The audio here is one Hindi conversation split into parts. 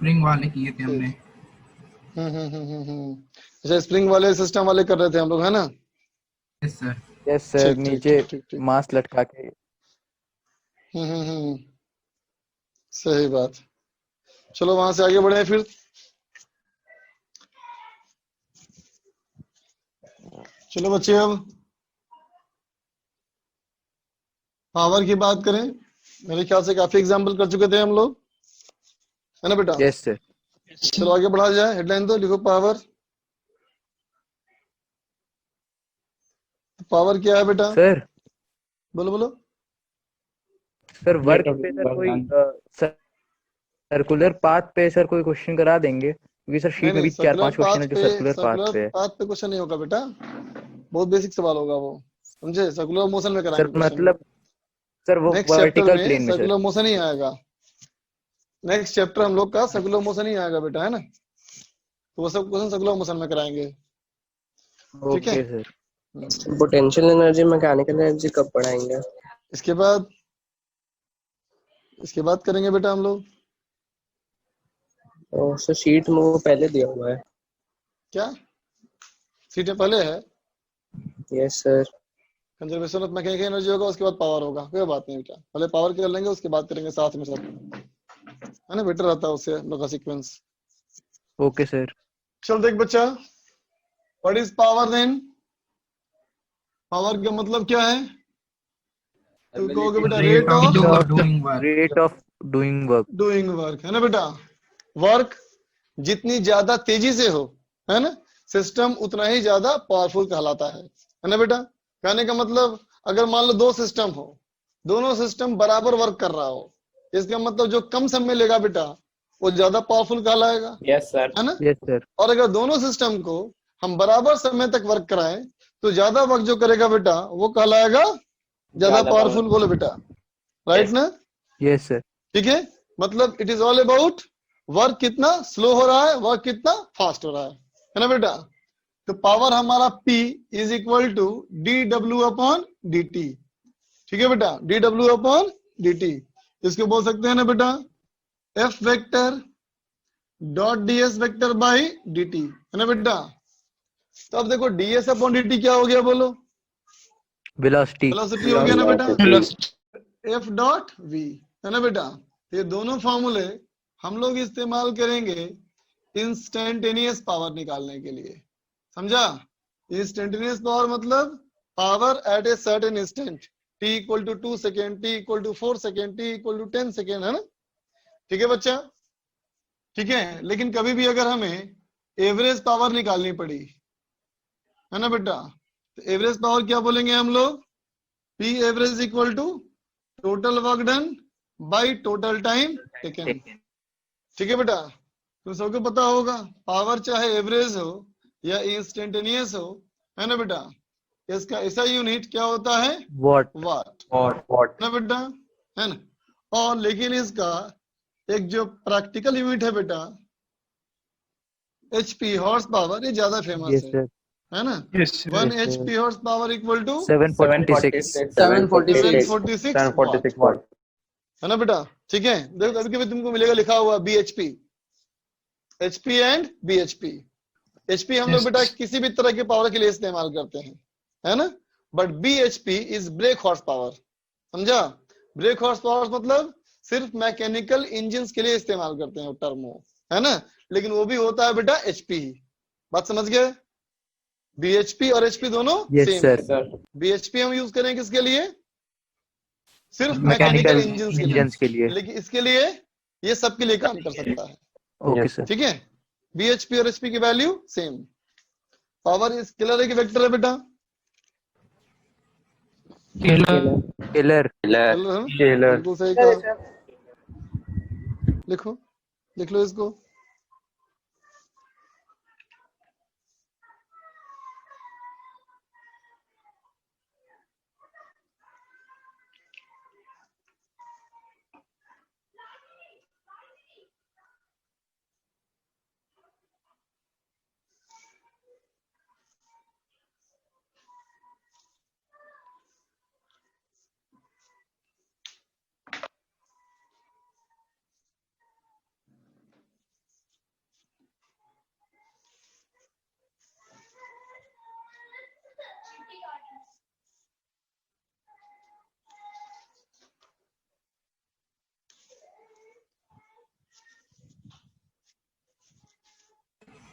स्प्रिंग वाले किए थे हमने। ठीक। अच्छा, स्प्रिंग वाले सिस्टम वाले कर रहे थे हम लोग, है ना? Yes sir. यस सर, ठीक ठीक नीचे ठीक ठीक ठीक। मांस लटका के। हम्म। सही बात। चलो वहां से आगे बढ़े फिर। चलो बच्चे, अब पावर की बात करें। मेरे ख्याल से काफी एग्जाम्पल कर चुके थे हम लोग, है ना बेटा? Yes sir. चलो आगे बढ़ा जाए। हेडलाइन तो लिखो, पावर। पावर क्या है बेटा? सर बोलो बोलो। सर रेट वर्क ऑफ पे सर वर्क कोई डन। सर्कुलर पाथ पे सर कोई क्वेश्चन करा देंगे, क्योंकि सर नहीं शीट में नहीं, भी चार सर्कुलर पांच क्वेश्चन पाथ है जो पे, सर्कुलर पाथ सर्कुलर पे है। पाथ पे क्वेश्चन नहीं होगा बेटा। बहुत बेसिक सवाल होगा वो, समझे? सर्कुलर मोशन में सर कराएंगे क्वेश्चन वो। मतलब सर वो नेक्स्ट चैप्टर वर्टिकल में प्लेन में सर। सर्कुलर मोशन ही आएगा। नेक्स्ट चैप्टर हम लोग का सर्कुलर मोशन ही आएगा बेटा, है ना? तो वो सब क्वेश्चन सर्कुलर मोशन में कराएंगे। ठीक है। Okay sir. Potential energy, mechanical energy कब पढ़ाएंगे? इसके बाद, इसके बाद करेंगे बेटा हम लोग। और सर शीट में वो पहले दिया हुआ है। क्या सीटें पहले है? Yes sir. Conservation of mechanical energy होगा, उसके बाद पावर होगा। कोई बात नहीं बेटा, पहले पावर कर लेंगे, उसके बाद करेंगे साथ में सब, है ना? बेटर रहता है उससे हम लोग का सीक्वेंस। Okay sir. चल देख बच्चा, what is power then? Power का मतलब क्या है? तो कहोगे बेटा rate rate of of doing work. Rate of doing work. Doing work, है ना बेटा? वर्क जितनी ज्यादा तेजी से हो, है ना, सिस्टम उतना ही ज्यादा पावरफुल कहलाता है ना बेटा? कहने का मतलब, अगर मान लो दो सिस्टम हो, दोनों सिस्टम बराबर वर्क कर रहा हो, इसका मतलब जो कम समय लेगा बेटा, वो ज्यादा पावरफुल कहलाएगा, यस सर। है ना? Yes sir. और अगर दोनों सिस्टम को हम बराबर समय तक वर्क कराएं, तो ज्यादा वर्क जो करेगा बेटा, वो कहलाएगा ज्यादा ज्यादा पावरफुल। पावर। बोलो बेटा, राइट यस। ना? Yes sir. ठीक है। मतलब it is all about work कितना स्लो हो रहा है, वर्क कितना फास्ट हो रहा है ना बेटा? तो पावर हमारा P is equal to D W upon D T. ठीक है बेटा, D W upon D T. इसको बोल सकते हैं ना बेटा, F vector dot D S vector by D T, है ना बेटा? तो अब देखो, D S upon D T क्या हो गया बोलो? वेलोसिटी। वेलोसिटी हो गया ना बेटा? वेलोसिटी। एफ डॉट वी, है ना बेटा? तो ये दोनों फॉर्मूले हम लोग इस्तेमाल करेंगे इंस्टेंटेनियस पावर निकालने के लिए, समझा? इंस्टेंटेनियस पावर मतलब power at a certain instant, t equal to 2 second, t equal to 4 second, t equal to 10 second, है ना? ठीक है बच्चा? ठीक है। लेकिन कभी भी अगर हमें एवरेज पावर निकालनी पड़ी, है ना बेटा, तो एवरेज पावर क्या बोलेंगे हम लोग? P average equal to total work done by total time taken. ठीक है बेटा? तुम सबको पता होगा, पावर चाहे एवरेज हो या इंस्टेंटेनियस हो, है ना बेटा, इसका ऐसा यूनिट क्या होता है? वॉट। वाट, और है ना बेटा? है ना? और लेकिन इसका एक जो प्रैक्टिकल यूनिट है बेटा, HP, हॉर्स पावर, ये ज्यादा फेमस यस सर। है ना? Yes one yes H sir. P horse power equal to 746। 746। 746 watt, 746 watt. है ना बेटा? ठीक है। देखो कभी कभी तुमको मिलेगा लिखा हुआ BHP, HP and BHP। HP हम लोग बेटा किसी भी तरह के पावर के लिए इस्तेमाल करते हैं, है ना? But BHP is break horse power, समझा? ब्रेक हॉर्स पावर मतलब सिर्फ मैकेनिकल इंजन के लिए इस्तेमाल करते हैं टर्म वो, है ना? लेकिन वो भी होता है बेटा HP ही। बात समझ गए? BHP और HP दोनों यस सेम है। सर। सर। BHP हम यूज करें किसके लिए? सिर्फ मैकेनिकल मैकेनिकल इंजन के लिए। इंजन्स के लिए। लेकिन इसके लिए ये सबके लिए काम कर सकता है। Okay yes sir. सर। ठीक है। BHP और HP की वैल्यू सेम। पावर स्केलर है कि वेक्टर है बेटा? स्केलर। टेलर। स्केलर है ना? स्केलर। बिल्कुल सही कहा। लिखो, लिख लो इसको।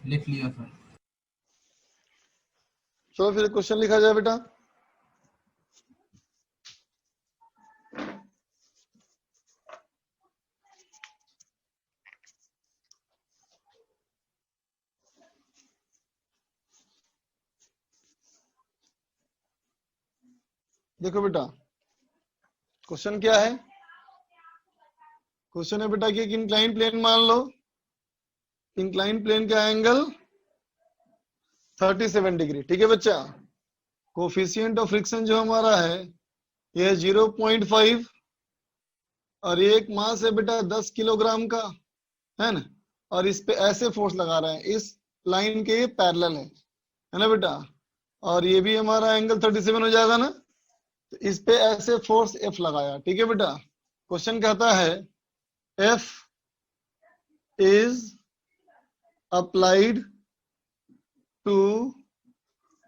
लिख लिया सर। चलो फिर क्वेश्चन लिखा जाए बेटा। देखो बेटा क्वेश्चन क्या है। क्वेश्चन है बेटा कि एक इंक्लाइन प्लेन मान लो, इंक्लाइन प्लेन का एंगल 37 डिग्री, ठीक है बच्चा। कोफिशिएंट ऑफ फ्रिक्शन जो हमारा है ये 0.5 और एक मास है बेटा 10 किलोग्राम का, है ना। और इस पे ऐसे फोर्स लगा रहे हैं, इस लाइन के ये पैरेलल है ना बेटा। और ये भी हमारा एंगल 37 हो जाएगा ना। तो इस पे ऐसे फोर्स F लगाया, ठीक है बेटा। क्वेश्चन कहता है F is applied to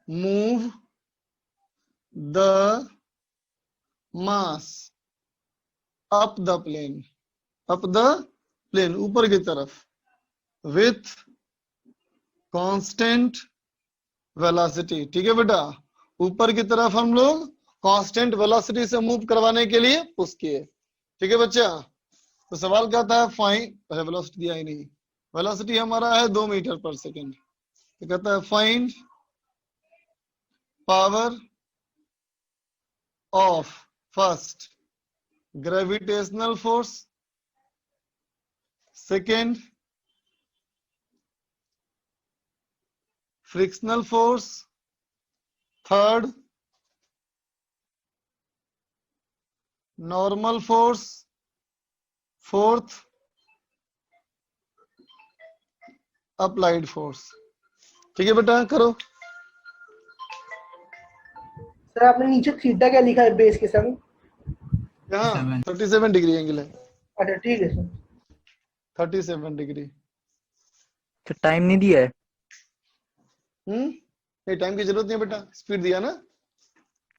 move the mass up the plane, ऊपर की तरफ with constant velocity, ठीक है बेटा। ऊपर की तरफ हम लोग कांस्टेंट वेलोसिटी से मूव करवाने के लिए पुश किए, ठीक है बच्चा। तो सवाल कहता है फाइंड, वेलोसिटी दिया ही नहीं, वेलोसिटी हमारा है 2 मीटर पर सेकेंड। तो कहता है find power of first gravitational force, second frictional force, third normal force, fourth applied force. ठीक है बेटा करो। सर आपने नीचे थीटा क्या लिखा है बेस के संग? यहाँ 37 डिग्री एंगल है। अच्छा ठीक है सर। 37 डिग्री। तो टाइम नहीं दिया है? नहीं टाइम की जरूरत नहीं है बेटा, स्पीड दिया ना।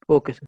Okay sir.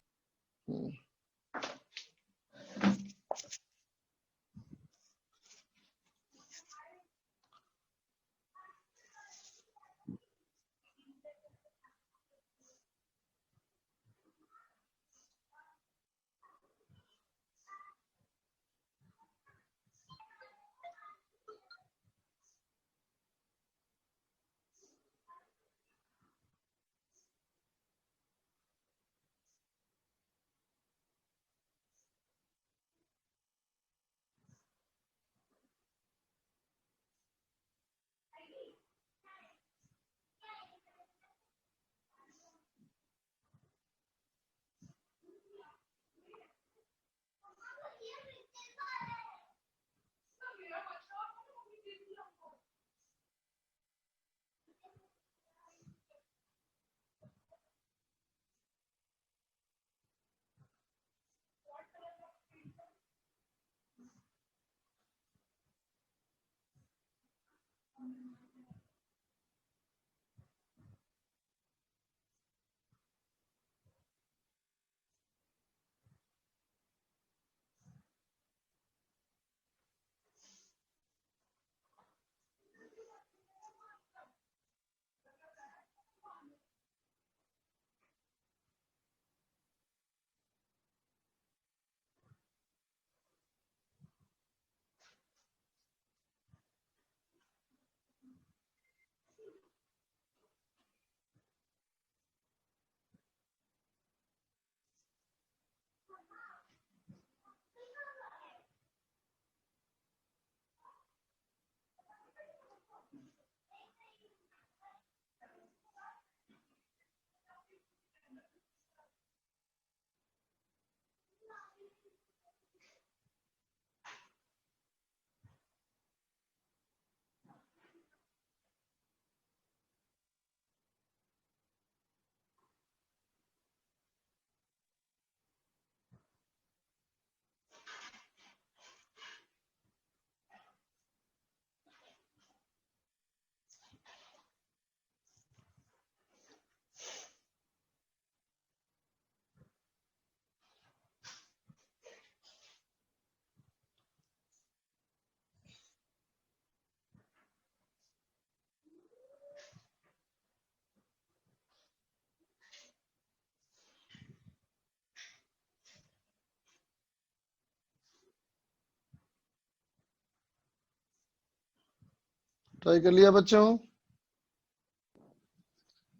ट्राई कर लिया बच्चों?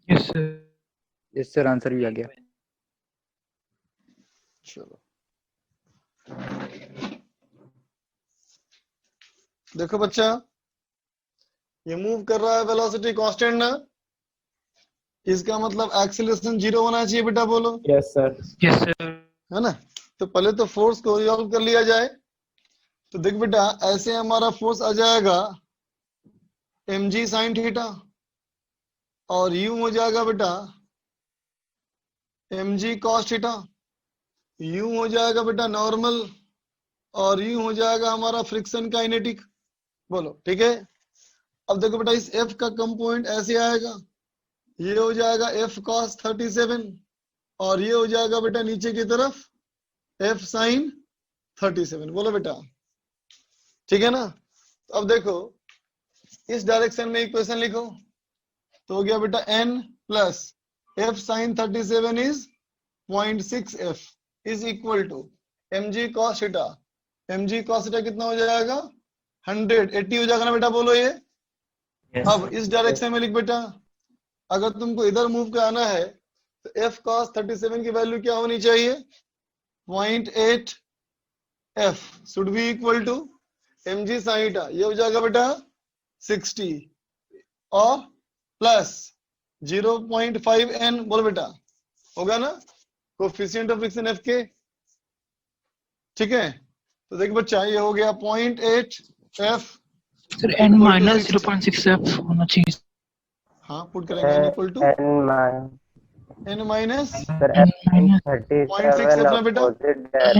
Yes sir. Yes sir, answer भी आ गया। चलो देखो बच्चा, ये मूव कर रहा है, वेलोसिटी कांस्टेंट ना, इसका मतलब एक्सीलरेशन 0 होना चाहिए बेटा, बोलो। Yes sir. Yes sir. है ना? तो पहले तो फोर्स को रिजॉल्व कर लिया जाए। तो देख बेटा, ऐसे हमारा फोर्स आ जाएगा mg sin थीटा, और u हो जाएगा बेटा mg cos थीटा, u हो जाएगा बेटा नॉर्मल, और u हो जाएगा हमारा फ्रिक्शन काइनेटिक। बोलो ठीक है। अब देखो बेटा, इस f का कंपोनेंट ऐसे आएगा, ये हो जाएगा f cos 37, और ये हो जाएगा बेटा नीचे की तरफ f sin 37। बोलो बेटा ठीक है ना? तो अब देखो, इस डायरेक्शन में इक्वेशन लिखो, तो हो गया बेटा n plus f sin 37 is 0.6 f is equal to mg cos theta. mg cos theta कितना हो जाएगा? 180 हो जाएगा ना बेटा, बोलो ये। अब इस डायरेक्शन में लिख बेटा, अगर तुमको इधर मूव कराना है तो f cos 37 की वैल्यू क्या होनी चाहिए? 0.8 f should be equal to mg sin theta, ये हो जाएगा बेटा 60, और प्लस 0.5 n। बोलो बेटा, होगा ना कोफिशिएंट ऑफ फ्रिक्शन f के? ठीक है, तो देखो बच्चा, ये हो गया 0.8 f sir n minus 0.6 f होना चाहिए। हाँ, पुट करेंगे n equal to n minus n minus 0.6 f ना बेटा,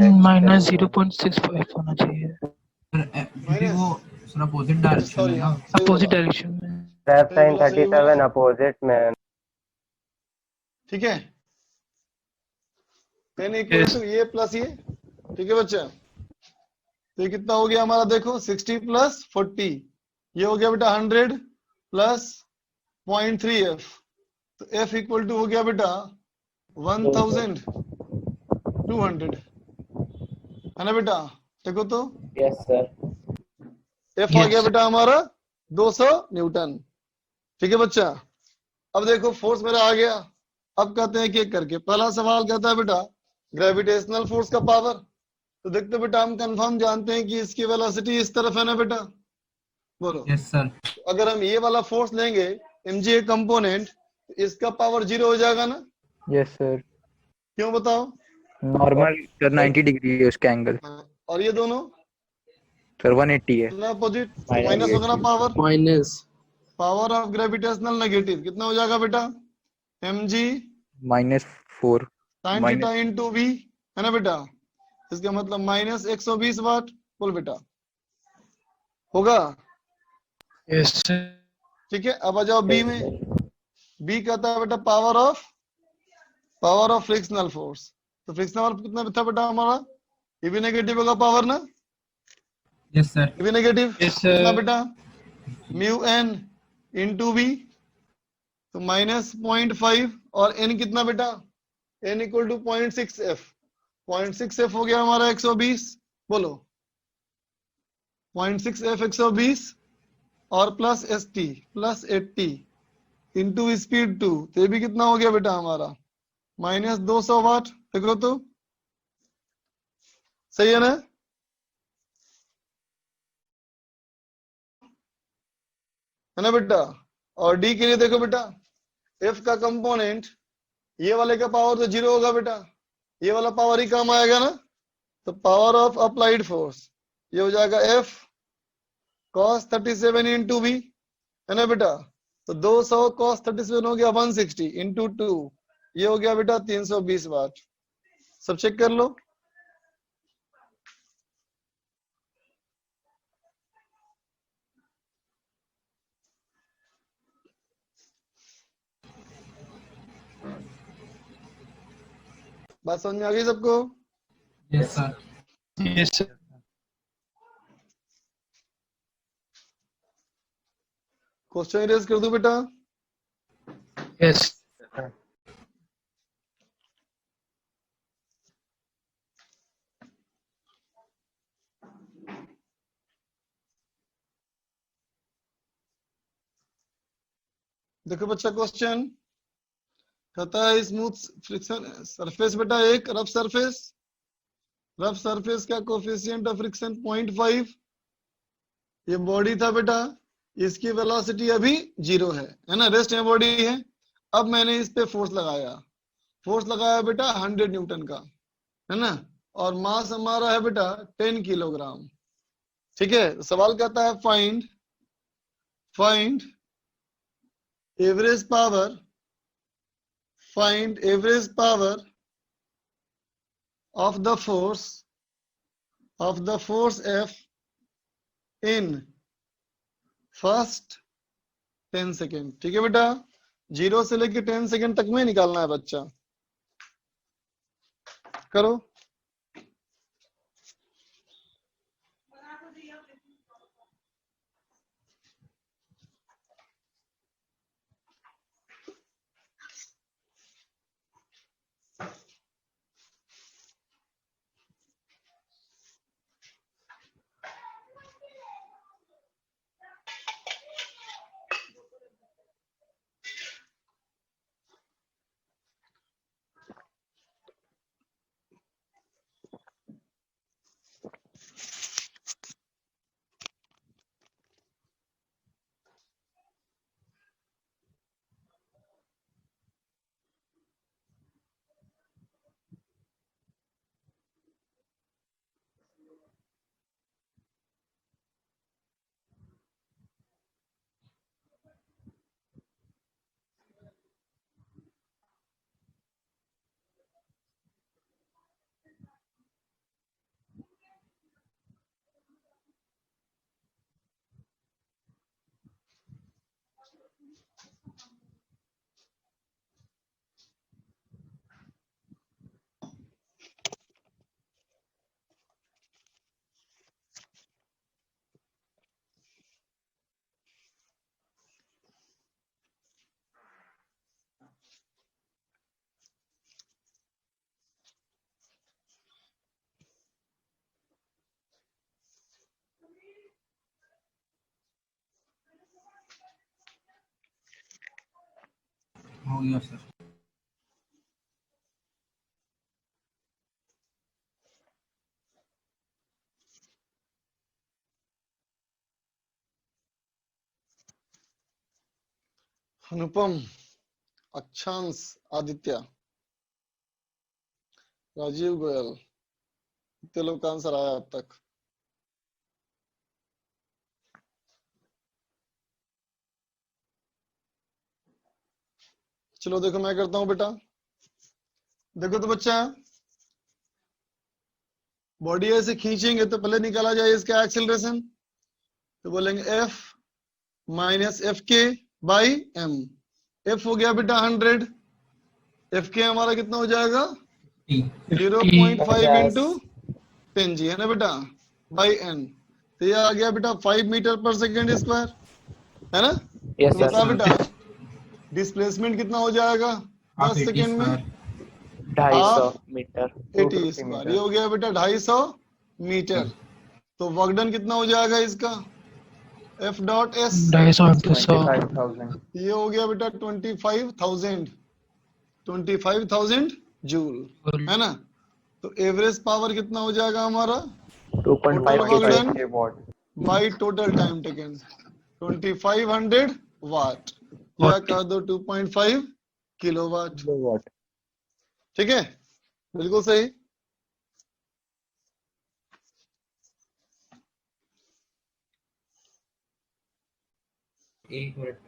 n माइनस 0.65 होना चाहिए। माइनस वो सर अपोजिट डायरेक्शन सॉरी, है ना। हाँ सही अपोजिट बोला, डायरेक्शन में। सही बोला, सही बोला। अपोजिट में। ठीक है, n इक्वल टू ये प्लस ये। ठीक है बच्चा, तो ये कितना हो गया हमारा? देखो 60 प्लस 40, ये हो गया बेटा 100 प्लस 0.3 f, तो f इक्वल टू हो गया बेटा 1200, है ना बेटा? देखो तो यस सर। f आ गया बेटा हमारा 200 न्यूटन। ठीक है बच्चा, अब देखो फोर्स मेरा आ गया। अब कहते हैं कि एक करके, पहला सवाल कहता है बेटा ग्रेविटेशनल फोर्स का पावर। तो देखते बेटा, हम कंफर्म जानते हैं कि इसकी वेलोसिटी इस तरफ है ना बेटा, बोलो। Yes sir. अगर हम ये वाला फोर्स लेंगे mg कंपोनेंट, इसका पावर 0 हो जाएगा ना? Yes sir. क्यों बताओ? नॉर्मल सर 90 डिग्री है उसका एंगल। हाँ, और ये दोनों सर 180 है। अपोजिट, तो माइनस होगा ना power. Minus power of gravitational negative कितना हो जाएगा बेटा? mg -4 sin theta minus. Into v, है ना बेटा? इसका मतलब माइनस 120 वाट। बोल बेटा, होगा? Yes sir. ठीक है, अब आ जाओ बी में। बी कहता है बेटा पावर ऑफ फ्रिक्शनल फोर्स। तो फ्रिक्शनल फोर्स कितना था बेटा हमारा? ये भी नेगेटिव होगा पावर ना, यस सर। ये भी नेगेटिव। यस कितना सर। बेटा? म्यू एन इंटू वी, तो माइनस 0.5, और एन कितना बेटा? N equal to 0.6 F. 0.6 F हो गया हमारा 120। बोलो 0.6 एफ 120, और plus S T plus 80 into speed 2, तो ये भी कितना हो गया बेटा हमारा? Minus 200 watt. देखो तो सही है ना? है ना बेटा? और डी के लिए देखो बेटा, एफ का कंपोनेंट, ये वाले का पावर तो 0 होगा बेटा, ये वाला पावर ही काम आएगा ना। तो पावर ऑफ अप्लाइड फोर्स, ये हो जाएगा एफ cos 37 इंटू वी, है ना बेटा? तो 200 cos 37 हो गया 160 इंटू 2, ये हो गया बेटा 320 वाट। सब चेक कर लो। बात समझ में आ गई सबको? Yes sir. Yes sir. Question erase कर दो बेटा। यस। देखो बच्चा क्वेश्चन कहता है स्मूथ फ्रिक्शन सरफेस बेटा एक रफ सरफेस का कोफिशिएंट ऑफ फ्रिक्शन 0.5, ये बॉडी था बेटा, इसकी वेलोसिटी अभी 0 है ना, रेस्ट में बॉडी है। अब मैंने इस पे फोर्स लगाया बेटा 100 न्यूटन का, है ना, और मास हमारा है बेटा 10 किलोग्राम। ठीक है, सवाल कहता है find average power of the force F in first 10 second. ठीक है बेटा, 0 से लेके 10 सेकेंड तक में निकालना है बच्चा, करो। हो गया सर। अनुपम, अक्षांश, आदित्य, राजीव गोयल, कितने लोग का आंसर आया अब तक? चलो देखो मैं करता हूं बेटा। देखो तो बच्चा, बॉडी ऐसे खींचेंगे तो पहले निकाला जाए इसका एक्सेलरेशन, तो बोलेंगे F माइनस एफ के बाई एम। एफ हो गया बेटा 100, एफ के हमारा कितना हो जाएगा 0.5 इंटू 10 जी, है ना बेटा, बाई एन। तो ये आ गया बेटा 5 मीटर पर सेकेंड स्क्वायर, है ना। यस तो बता सर। बेटा डिस्प्लेसमेंट कितना हो जाएगा 10 सेकेंड में? 250 मीटर, 80 स्क्वायर, ये हो गया बेटा 250 मीटर। तो वर्क डन कितना हो जाएगा इसका F डॉट एस, 25,000। ये हो गया बेटा 25,000 जूल, है ना। तो एवरेज पावर कितना हो जाएगा हमारा 2.5 what by total time taken 2500 वाट, या कह दो 2.5 किलोवाट। वॉट। ठीक है, बिल्कुल सही। एक मिनट।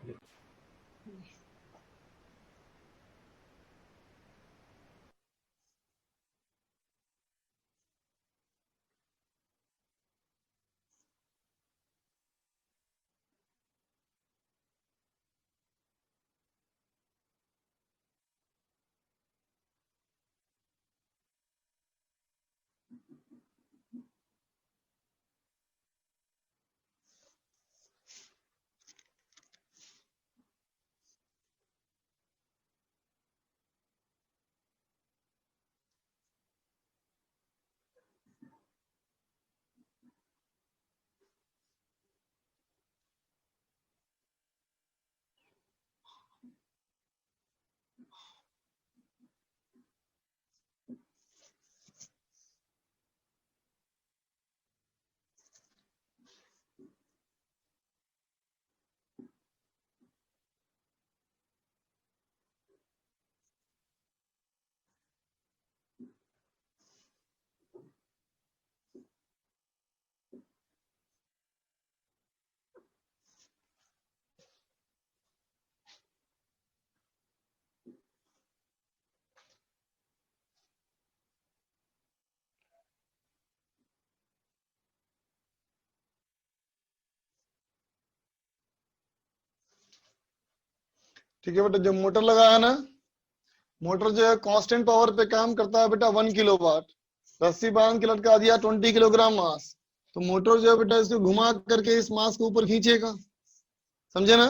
ठीक है बेटा, जब मोटर लगाया ना, मोटर जो है कांस्टेंट पावर पे काम करता है बेटा 1 किलोवाट, रस्सी बांध के लटका दिया 20 किलोग्राम मास, तो मोटर जो है बेटा इसको घुमा करके इस मास को ऊपर खींचेगा, समझे ना।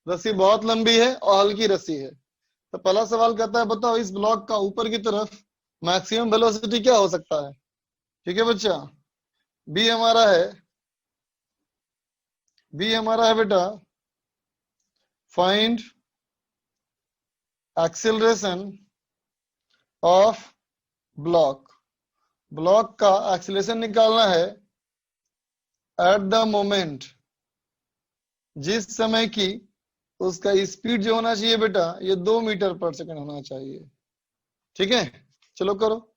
रस्सी बहुत लंबी है और हल्की रस्सी है। तो पहला सवाल कहता है बताओ इस ब्लॉक का ऊपर की तरफ मैक्सिमम वेलोसिटी क्या हो सकता है। ठीक है बच्चा, बी हमारा है बेटा find acceleration of block. Block का एक्सेलरेशन निकालना है एट द मोमेंट, जिस समय की उसका स्पीड जो होना चाहिए बेटा ये 2 मीटर पर सेकंड होना चाहिए। ठीक है, चलो करो।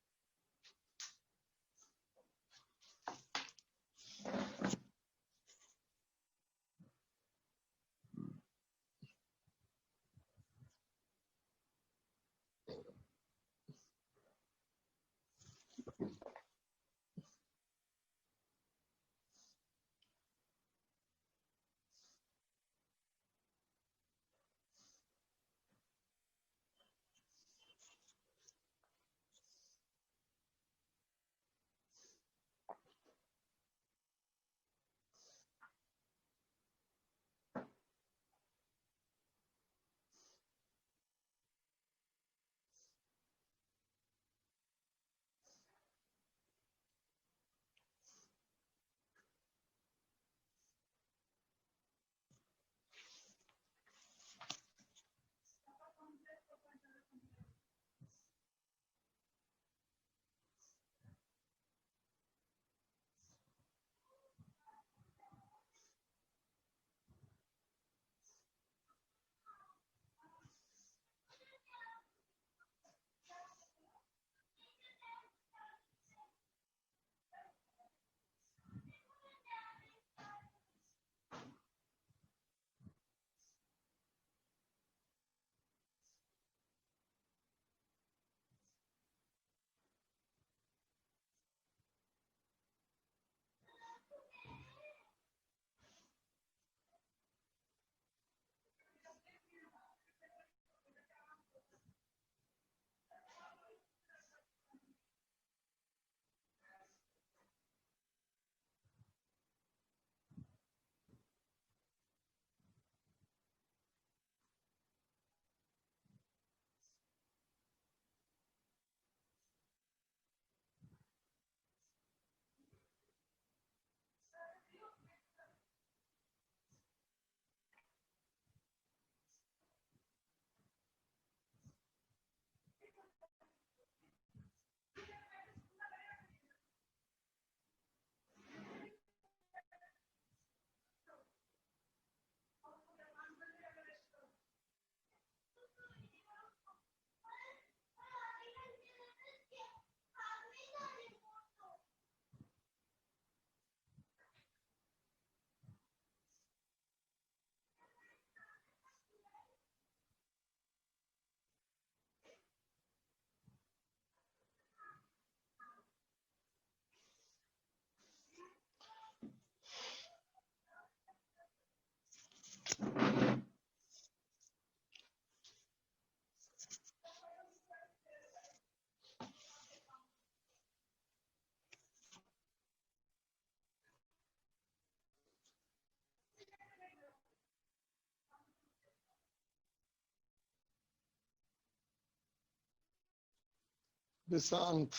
विशांत,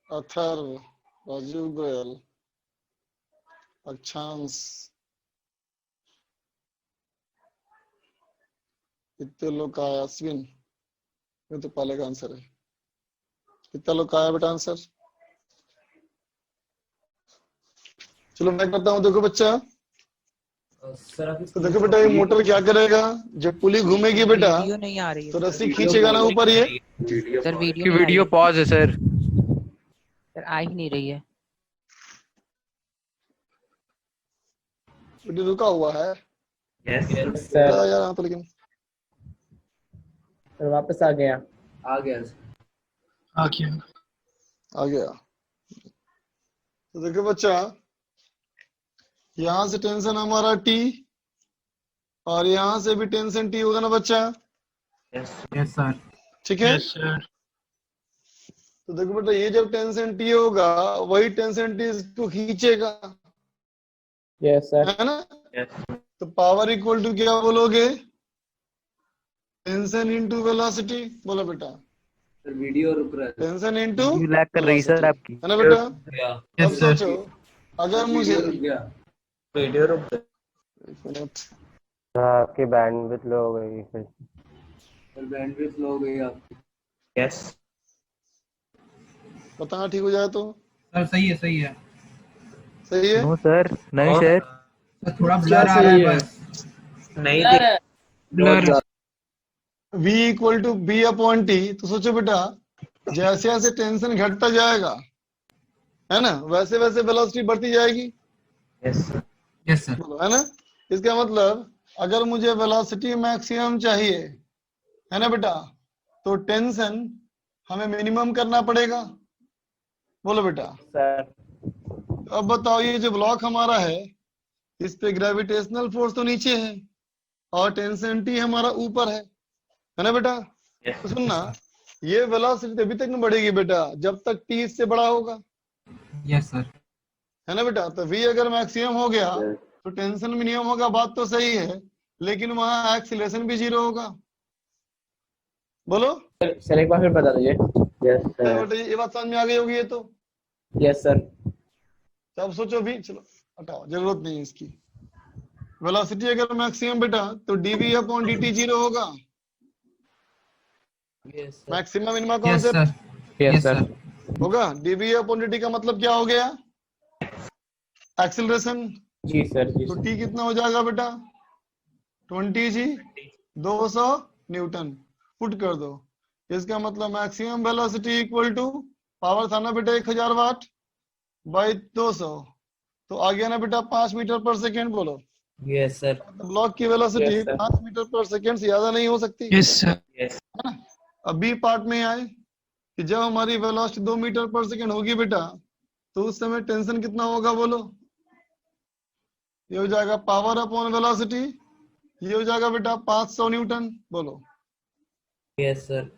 अथर्व, राजीव गोयल, अक्षांश, कितने लोग का है अश्विन, ये तो पहले का आंसर है। कितना लोग का आया बेटा आंसर। चलो मैं करता हूँ, देखो बच्चा, तो देखो बेटा ये मोटर क्या करेगा, जब पुली घूमेगी बेटा वीडियो नहीं आ रही है तो रस्सी खींचेगा ना ऊपर ये। सर, की वीडियो पॉज है सर। सर आ ही नहीं रही है। वीडियो रुका हुआ है सर यार यहाँ तो, लेकिन सर वापस आ गया आ गया। आ गया। तो देखो बच्चा, यहां से टेंशन हमारा T, और यहाँ से भी 10 सेंटी होगा ना बच्चा, यस सर। ठीक है। Yes sir. तो देखो बेटा, ये जब 10 सेंटी होगा वही 10 सेंटी इसको खींचेगा, Yes, sir. है ना। तो पावर इक्वल टू क्या बोलोगे, टेंशन इंटू वेलोसिटी, बोलो बेटा। वीडियो रुक रहा है। टेंशन इंटू लैग कर रही सर आपकी। है ना बेटा। अब यस सर। सोचो, अगर मुझे रुक गया। वीडियो रुक गया। एक मिनट, आपकी बैंडविड्थ लो हो गई फिर। बैंडविड्थ लो हो गई आपकी। यस बताना ठीक हो जाए तो सर सही है, सही है। सही है। नो सर, नहीं सर। सर थोड़ा ब्लर आ रहा है बस। नहीं blur. v equal to B upon T. तो सोचो बेटा, जैसे जैसे टेंशन घटता जाएगा, है ना, वैसे वैसे वेलोसिटी बढ़ती जाएगी, यस यस सर। बोलो, है ना। इसका मतलब अगर मुझे वेलोसिटी मैक्सिमम चाहिए, है ना बेटा, तो टेंशन हमें मिनिमम करना पड़ेगा, बोलो बेटा। सर। अब बताओ, ये जो ब्लॉक हमारा है इस पे ग्रेविटेशनल फोर्स तो नीचे है और टेंशन टी हमारा ऊपर है ना बेटा। तो सुनना, ये वेलोसिटी अभी तक नहीं बढ़ेगी बेटा जब तक टी इससे बड़ा होगा, यस सर। है ना बेटा। तो v अगर मैक्सिमम हो गया तो टेंशन मिनिमम होगा, बात तो सही है, लेकिन वहां एक्सीलरेशन भी 0 होगा, बोलो। सर एक बार फिर बता दीजिए। Yes sir. बेटा ये बात समझ में आ गई होगी ये तो। Yes sir. तो अब सोचो भी, चलो हटाओ, जरूरत नहीं है इसकी। वेलोसिटी अगर मैक्सिमम बेटा तो dv अपॉन dt 0 होगा, maximum minimum yes concept sir. Yes yes sir. Sir. होगा। dv अपॉन dt का मतलब क्या हो गया, एक्सीलरेशन। जी सर, जी तो सर। t कितना हो जाएगा बेटा, 20 g, 200 न्यूटन। पुट कर दो, इसका मतलब maximum velocity equal to, power था ना बेटा 1000 वाट बाई 200, तो आ गया ना बेटा 5 मीटर पर सेकेंड, बोलो। Yes sir. ब्लॉक की velocity Yes, sir. 5 metre per second से ज्यादा नहीं हो सकती, यस सर। है ना। अब बी पार्ट में आए कि जब हमारी वेलोसिटी 2 मीटर पर सेकेंड होगी बेटा, तो उस समय टेंशन कितना होगा, बोलो। ये हो जाएगा पावर अपॉन वेलोसिटी, ये हो जाएगा बेटा 500 न्यूटन, बोलो। Yes sir.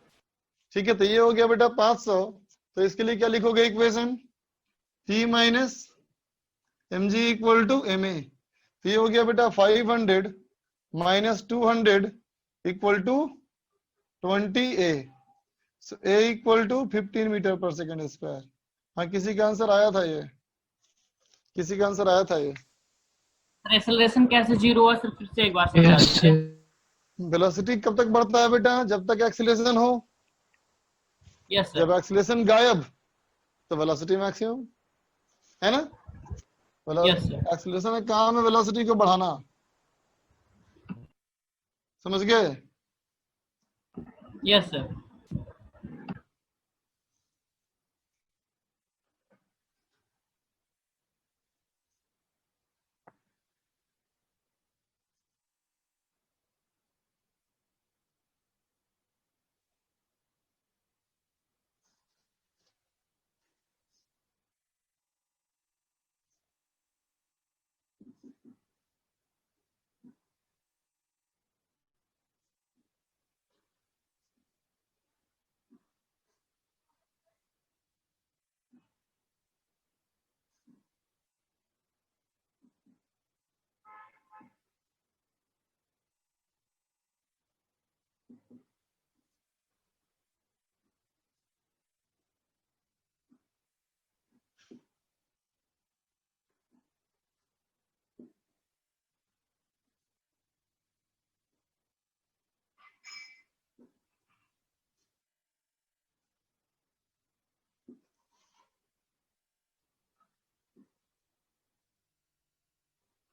ठीक है, तो ये हो गया बेटा 500। तो इसके लिए क्या लिखोगे equation, P minus m g equal to m a. तो ये हो गया बेटा 500 minus 200 equal to 20 a. So a equal to 15 metre per second square. हाँ, किसी का आंसर आया था ये, किसी का आंसर आया था ये। एक्सेलरेशन कैसे 0 हुआ सर, फिर से एक बार समझा यस दीजिए। सर। वेलोसिटी कब तक बढ़ता है बेटा, जब तक एक्सीलरेशन हो। Yes sir. जब एक्सीलरेशन गायब तो वेलोसिटी मैक्सिमम, है ना। Yes sir. एक्सीलरेशन का काम है वेलोसिटी को बढ़ाना, समझ गए। Yes sir.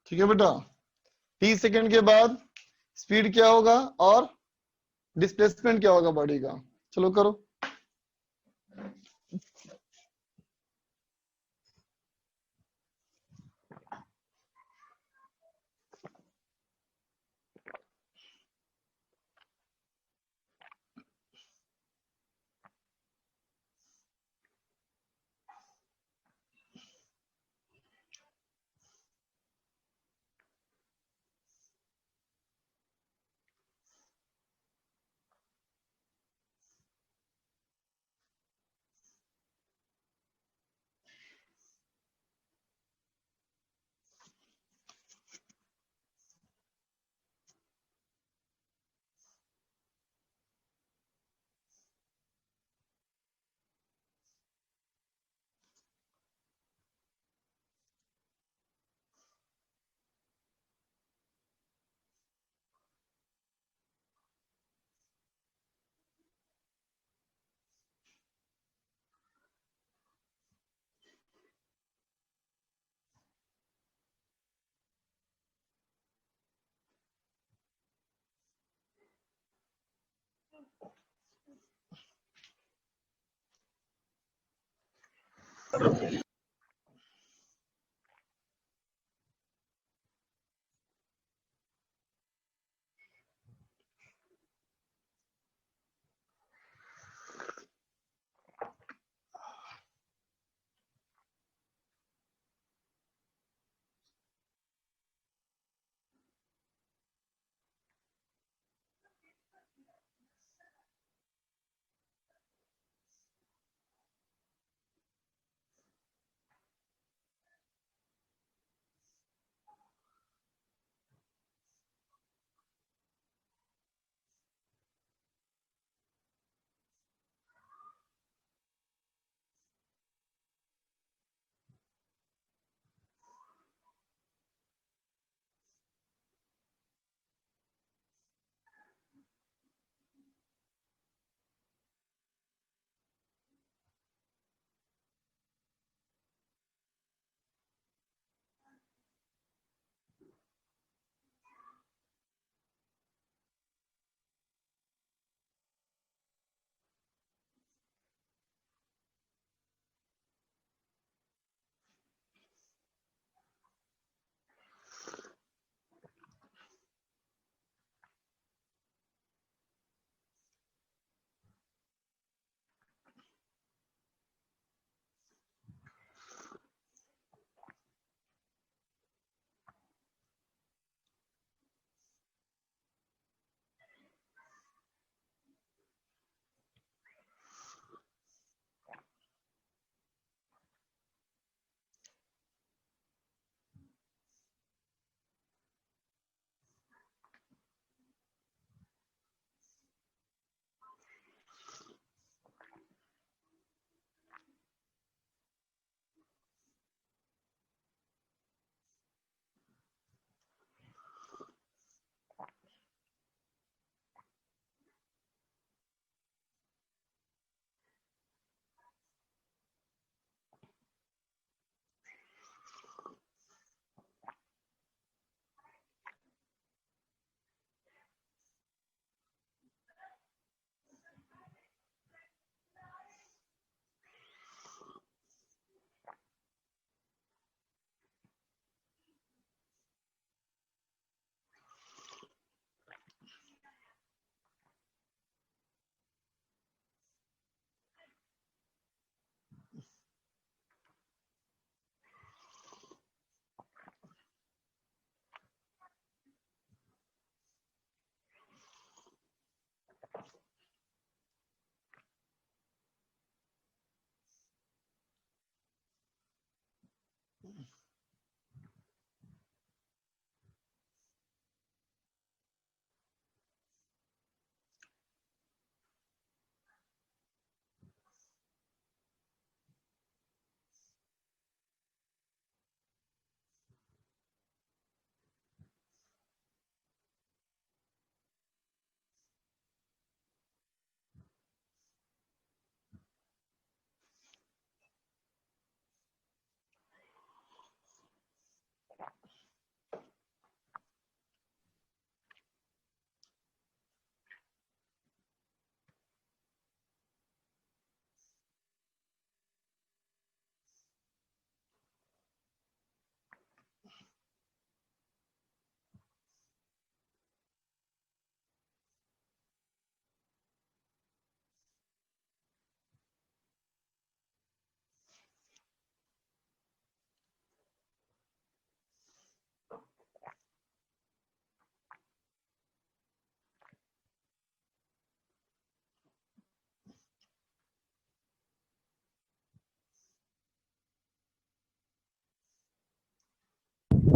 ठीक है बेटा। 30 सेकंड के बाद स्पीड क्या होगा और डिस्प्लेसमेंट क्या होगा बॉडी का, चलो करो।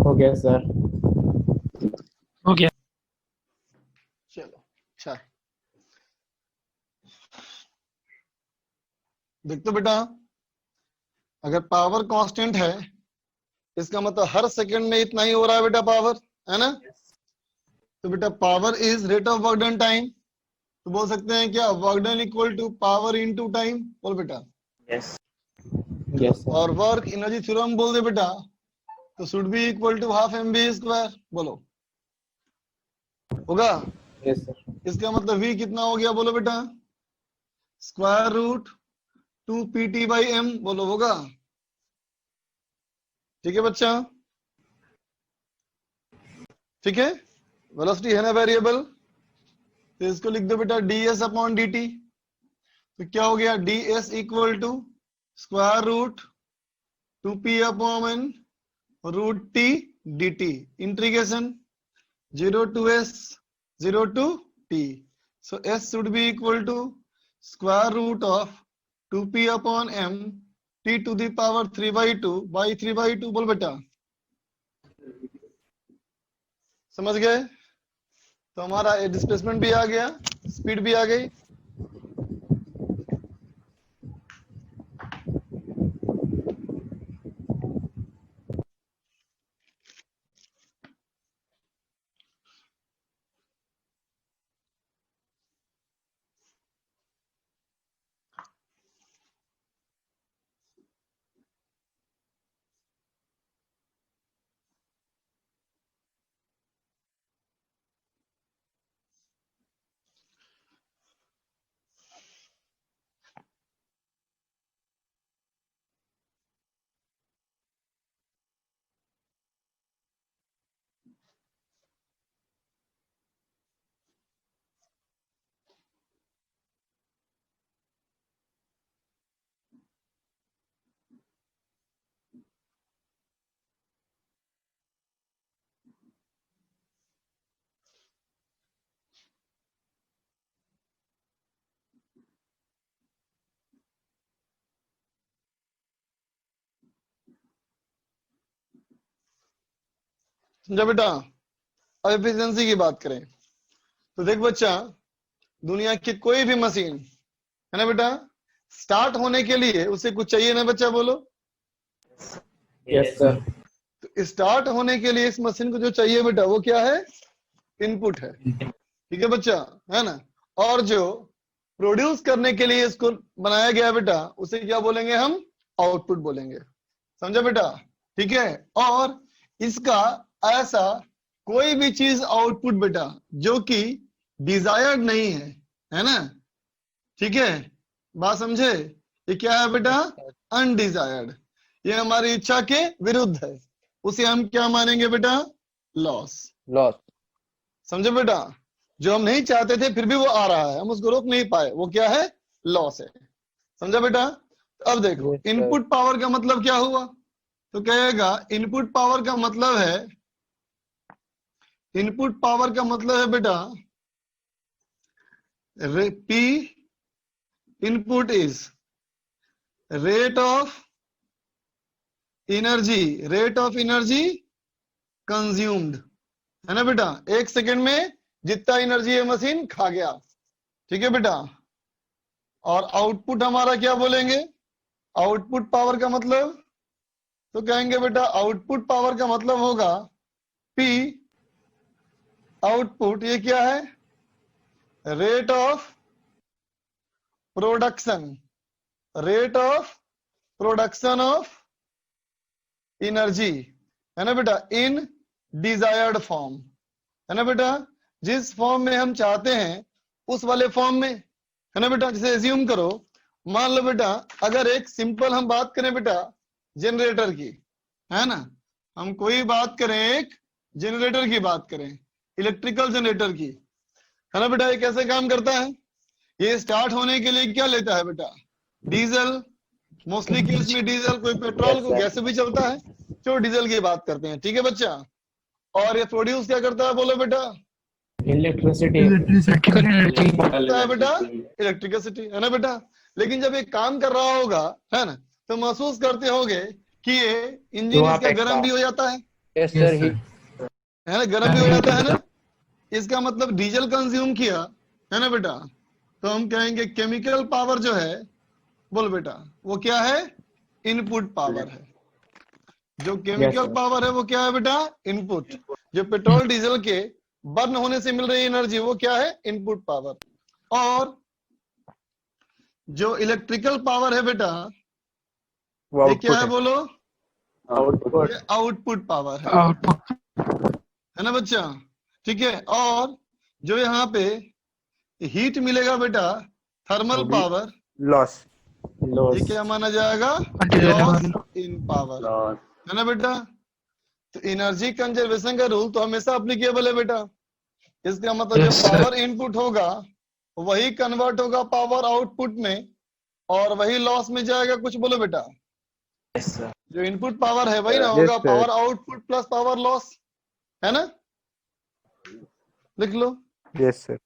हो गया सर। हो गया। चलो अच्छा देख तो बेटा, अगर पावर कांस्टेंट है इसका मतलब हर सेकंड में इतना ही हो रहा है बेटा पावर, है ना? तो बेटा power is rate of work done time, तो बोल सकते हैं क्या work done equal to power into time. बोल बेटा। Yes. Yes sir. और वर्क एनर्जी थ्योरम बोल दे बेटा, तो should be equal to half m v square. बोलो होगा? Yes sir. इसका मतलब v कितना हो गया? बोलो बेटा square root 2 pt by m। बोलो होगा? ठीक है बच्चा, ठीक है। वेलोसिटी है ना वेरिएबल, तो इसको लिख दो बेटा ds अपॉन dt। तो क्या हो गया, ds equal to square root 2p upon root t dt integration 0 to s 0 to t। So s should be equal to square root of 2p upon m t to the power 3/2 by 3/2। बोल बेटा, समझ गए? तो हमारा डिस्प्लेसमेंट भी आ गया, स्पीड भी आ गई। समझा बेटा? अब एफिशिएंसी की बात करें तो देख बच्चा, दुनिया की कोई भी मशीन है ना बेटा, स्टार्ट होने के लिए उसे कुछ चाहिए ना बच्चा, बोलो। Yes, sir. तो स्टार्ट होने के लिए इस मशीन को जो चाहिए बेटा वो क्या है, इनपुट है। ठीक है बच्चा, है ना। और जो प्रोड्यूस करने के लिए इसको बनाया गया बेटा उसे क्या बोलेंगे हम, आउटपुट बोलेंगे। समझा बेटा? ठीक है। और इसका ऐसा कोई भी चीज आउटपुट बेटा जो कि डिजायर्ड नहीं है ना, ठीक है, बात समझे? ये क्या है बेटा, अनडिजायर्ड, ये हमारी इच्छा के विरुद्ध है, उसे हम क्या मानेंगे बेटा, लॉस। लॉस। समझे बेटा? जो हम नहीं चाहते थे फिर भी वो आ रहा है, हम उसको रोक नहीं पाए, वो क्या है, लॉस है। समझा बेटा? अब देखो इनपुट पावर का मतलब क्या हुआ, तो कहेगा इनपुट पावर का मतलब है, इनपुट पावर का मतलब है बेटा P input is rate of energy consumed, है ना बेटा, एक सेकेंड में जितना एनर्जी है मशीन खा गया। ठीक है बेटा? और आउटपुट हमारा क्या बोलेंगे, आउटपुट पावर का मतलब, तो कहेंगे बेटा आउटपुट पावर का मतलब होगा P आउटपुट, ये क्या है, rate of production of energy, है ना बेटा, इन डिजायर्ड फॉर्म, है ना बेटा, जिस फॉर्म में हम चाहते हैं उस वाले फॉर्म में, है ना बेटा। जैसे एज्यूम करो, मान लो बेटा अगर एक सिंपल हम बात करें बेटा जनरेटर की, है ना, हम कोई बात करें एक जनरेटर की बात करें, इलेक्ट्रिकल जनरेटर की, है ना बेटा, ये कैसे काम करता है, ये स्टार्ट होने के लिए क्या लेता है बेटा, डीजल, मोस्टली केस में डीजल, कोई पेट्रोल को गैस से भी चलता है, जो डीजल की बात करते हैं। ठीक है बच्चा? और ये प्रोड्यूस क्या करता है, बोलो बेटा, Electricity. इलेक्ट्रिकल एनर्जी करता है बेटा इलेक्ट्रिसिटी, है ना बेटा। लेकिन जब ये काम कर रहा होगा, है ना, तो महसूस करते होगे कि ये इंजन इसका गर्म भी हो जाता है, यस सर, है ना, गर्म भी हो जाता है ना, इसका मतलब डीजल कंज्यूम किया, है ना बेटा, तो हम कहेंगे केमिकल पावर जो है, बोल बेटा, वो क्या है, इनपुट पावर है। जो केमिकल पावर है वो क्या है बेटा, इनपुट। जो पेट्रोल डीजल के बर्न होने से मिल रही एनर्जी वो क्या है, इनपुट पावर। और जो इलेक्ट्रिकल पावर है बेटा ये क्या है, बोलो, Output. ये आउटपुट पावर है, आउटपुट है ना बच्चा। ठीक है? और जो यहाँ पे हीट मिलेगा बेटा, थर्मल पावर, लॉस। ये क्या माना जाएगा, Undesirable. लॉस इन पावर, है ना बेटा। तो एनर्जी कंजर्वेशन का रूल तो हमेशा अप्लीकेबल है बेटा। इसका मतलब Yes, जो sir. पावर इनपुट होगा वही कन्वर्ट होगा पावर आउटपुट में, और वही लॉस में जाएगा। कुछ बोलो बेटा। Yes, sir. जो इनपुट पावर है वही ना होगा power output plus power loss, है ना। लिख लो। Yes, sir.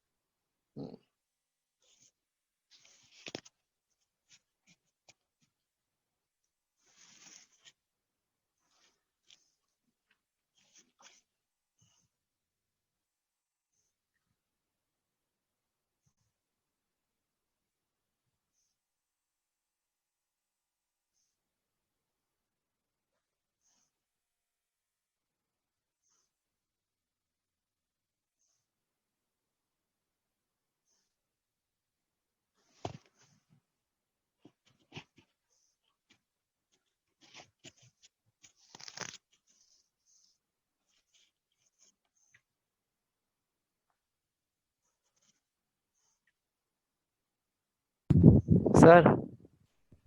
सर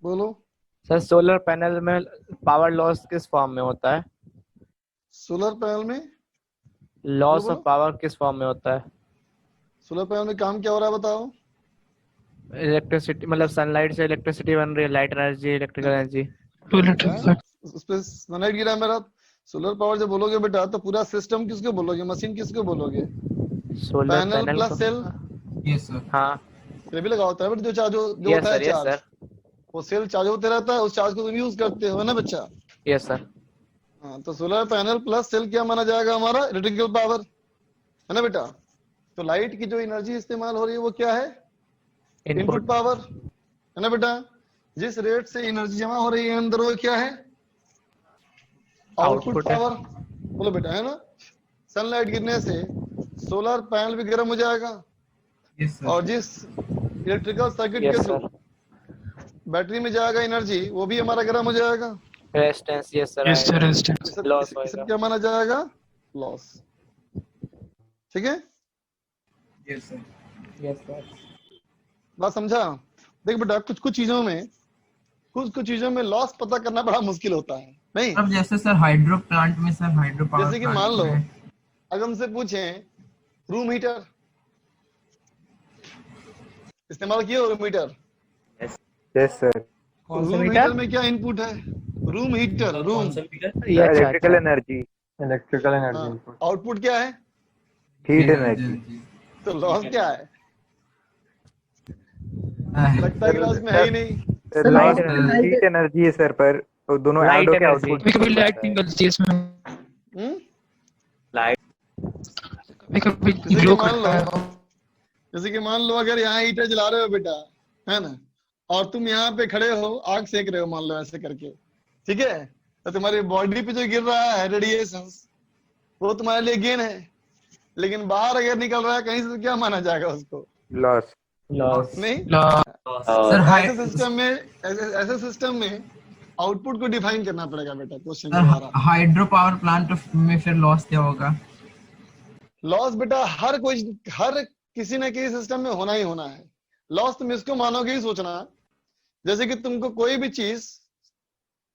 बोलो। सर सोलर पैनल में पावर लॉस किस फॉर्म में होता है? सोलर पैनल में लॉस बोलो। ऑफ पावर किस फॉर्म में होता है? सोलर पैनल में काम क्या हो रहा है बताओ। इलेक्ट्रिसिटी मतलब सनलाइट से इलेक्ट्रिसिटी बन रही है, light energy, electrical energy. To electric उस पे सनलाइट गिरा मेरा। सोलर पावर जब बोलोगे बेटा तो पूरा सिस्टम किसको बोलोगे, मशीन किसको बोलोगे? Solar panel panel plus cell. Yes sir. हाँ ये भी लगा होता है बेटा, जो चार्ज जो यस होता है सर, यस चार्ज, सर, वो सेल चार्ज होते रहता है, उस चार्ज को तुम यूज करते हो ना बच्चा। Yes sir. हाँ, तो सोलर पैनल प्लस सेल क्या माना जाएगा? हमारा इलेक्ट्रिकल पावर, है ना बेटा। तो लाइट की जो एनर्जी इस्तेमाल हो रही है वो क्या है? इनपुट पावर, है ना बेटा। जिस रेट से एनर्जी जमा हो रही है अंदर वो क्या है? आउटपुट आउटपुट है। पावर। बोलो बेटा, है ना। सनलाइट गिरने से सोलर पैनल भी गर्म हो जाएगा, यस सर। और जिस इलेक्ट्रिकल सर्किट यस के थ्रू सर। बैटरी में जाएगा एनर्जी वो भी हमारा गर्म हो जाएगा। Resistance, yes sir. Yes sir resistance इसे Loss होएगा। क्या माना जाएगा? लॉस। ठीक है, यस सर। Yes sir. बात समझा। देख बेटा, कुछ चीजों में लॉस पता करना बड़ा मुश्किल होता है, नहीं। अब जैसे सर हाइड्रो प्लांट में सर हाइड्रो पावर जैसे कि मान लो अगर हमसे पूछें रूम हीटर इस्तेमाल किए हो, room heater. Yes, sir. Room heater में क्या इनपुट है? Room heater, room Electrical energy. Electrical energy input. Output क्या है? Heat energy. तो लॉस क्या है? लगता है कि लॉस में है ही नहीं। Light heat energy है sir, पर वो दोनों Light add होके energy. output। कभी कभी लाइट निकलती है इसमें, हम्म? कभी कभी जैसे कि ग्लो मान करता है। लो जैसे कि मान लो अगर यहाँ हीटर जला रहे हो बेटा, है ना, और तुम यहाँ पे खड़े हो आग सेक रहे हो, मान लो ऐसे करके, ठीक है। तो तुम्हारी बॉडी पे जो गिर रहा है रेडिएशन वो तुम्हारे लिए गेन है, लेकिन बाहर अगर निकल रहा है कहीं से तो क्या माना जाएगा उसको? Loss. लॉस। नहीं। सर ऐसे सिस्टम में आउटपुट को डिफाइन करना पड़ेगा बेटा। क्वेश्चन हमारा हाइड्रो पावर प्लांट में फिर लॉस क्या होगा? लॉस बेटा हर किसी न किसी सिस्टम में होना ही होना है। लॉस तुम इसको मानोगे ही सोचना, जैसे कि तुमको कोई भी चीज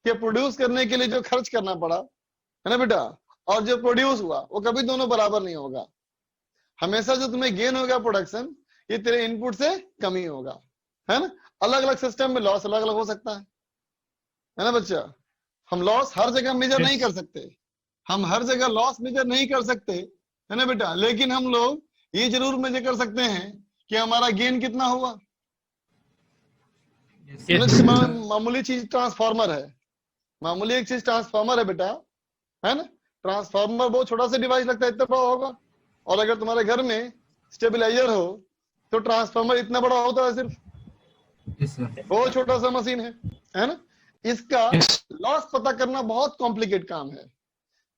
के प्रोड्यूस करने के लिए जो खर्च करना पड़ा, है ना बेटा, और जो प्रोड्यूस हुआ वो कभी दोनों बराबर नहीं होगा। हमेशा जो तुम्हें गेन होगा प्रोडक्शन, ये तेरे इनपुट से कम ही होगा, है ना। अलग अलग सिस्टम में लॉस अलग अलग हो सकता है ना बच्चा। हम लॉस हर जगह मेजर नहीं कर सकते, हम हर जगह लॉस मेजर नहीं कर सकते, है ना बेटा। लेकिन हम लोग ये जरूर मेजर कर सकते हैं कि हमारा गेन कितना हुआ। Yes. मामूली चीज ट्रांसफार्मर है, मामूली एक चीज ट्रांसफार्मर है बेटा, है ना। ट्रांसफार्मर बहुत छोटा सा डिवाइस लगता है, इतना बड़ा होगा, और अगर तुम्हारे घर में स्टेबलाइजर हो तो ट्रांसफार्मर इतना बड़ा होता है सिर्फ, बहुत छोटा सा मशीन है ना। इसका Yes. लॉस पता करना बहुत कॉम्प्लिकेट काम है।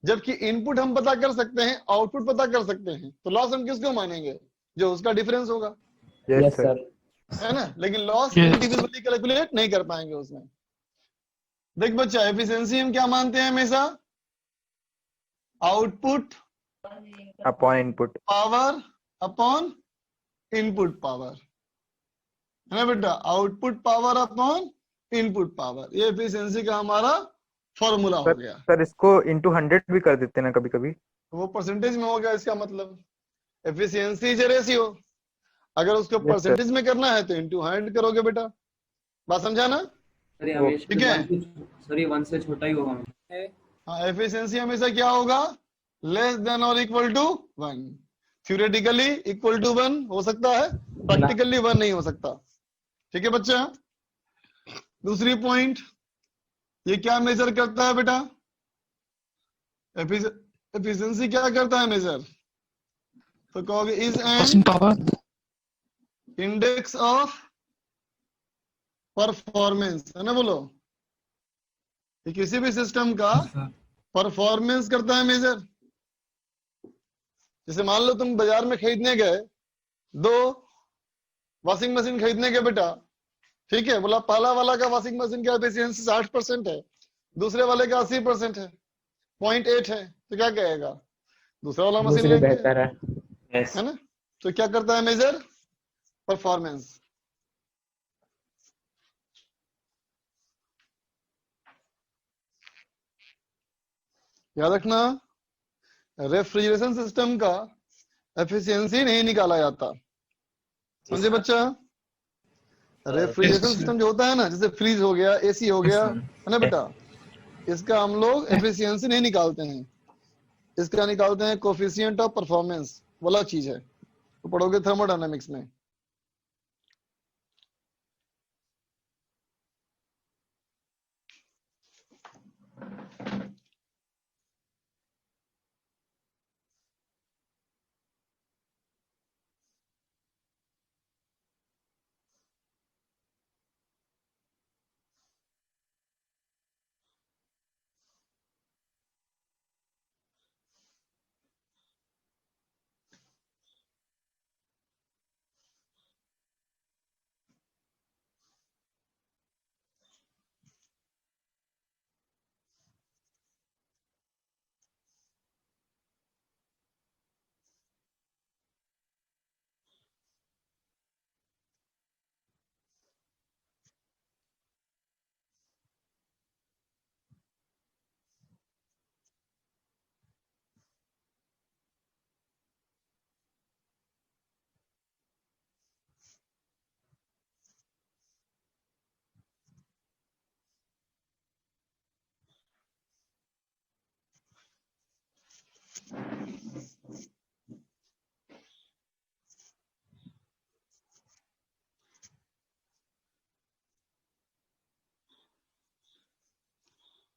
जबकि इनपुट हम पता कर सकते हैं, आउटपुट पता कर सकते हैं, तो लॉस हम किसको मानेंगे? जो उसका डिफरेंस होगा, Yes, sir. है ना। लेकिन लॉस Yes. इंडिविजुअली कैलकुलेट नहीं कर पाएंगे उसमें। देख बच्चा, एफिशिएंसी हम क्या मानते हैं हमेशा? Output Upon input. Power upon input power, है ना बेटा। Output power upon input power, ये एफिशिएंसी का हमारा फॉर्मूला हो गया। सर इसको इंटू 100 भी कर देते ना कभी कभी। वो परसेंटेज में हो गया, इसका मतलब एफिशिएंसी इज रेशियो। अगर उसको Yes, sir. परसेंटेज में करना है तो इंटू 100 करोगे बेटा। बात समझा ना? ठीक है। सर ये 1 से छोटा ही होगा। हाँ, एफिशिएंसी हमेशा क्या होगा, लेस देन और equal to 1। Theoretically equal to 1 हो सकता है, प्रैक्टिकली 1 नहीं हो सकता। ठीक है बच्चा। दूसरी पॉइंट, ये क्या मेजर करता है बेटा? एफिशिएंसी क्या करता है मेजर? तो कहोगे is an power index of performance, है ना? बोलो, ये किसी भी सिस्टम का परफॉर्मेंस करता है मेजर। जैसे मान लो तुम बाजार में खरीदने गए, 2 वॉशिंग मशीन खरीदने गए बेटा, ठीक है? बोला पहला वाला का वॉशिंग मशीन का एफिशिएंसी 60% है, दूसरे वाले का 80% है, 0.8 है, तो क्या कहेगा? दूसरा वाला मशीन दूसरी लेंगे, बेहतर है। यस है ना? तो क्या करता है मेजर? परफॉर्मेंस। याद रखना, रेफ्रिजरेशन सिस्टम का एफिशिएंसी नहीं निकाला जाता, समझे बच्चा? रेफ्रिजरेशन सिस्टम जो होता है ना, जैसे फ्रीज हो गया, एसी हो गया, है ना बेटा, इसका हम लोग एफिशिएंसी नहीं निकालते हैं, इसका निकालते हैं कोफिशिएंट ऑफ परफॉर्मेंस वाला चीज है, तो पढ़ोगे थर्मोडायनामिक्स में।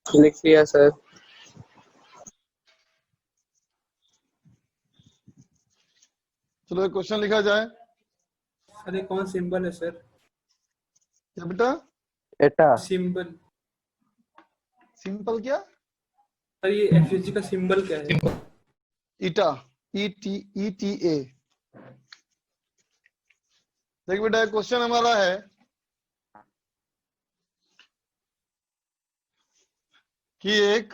लिख दिया सर। चलो एक क्वेश्चन लिखा जाए। सर ये कौन सिंबल है सर? क्या बेटा? एटा। सिंबल। सिंपल क्या? सर ये एफयूजी का सिंबल क्या है? ईटा, ETA। देख बेटा, क्वेश्चन हमारा है कि एक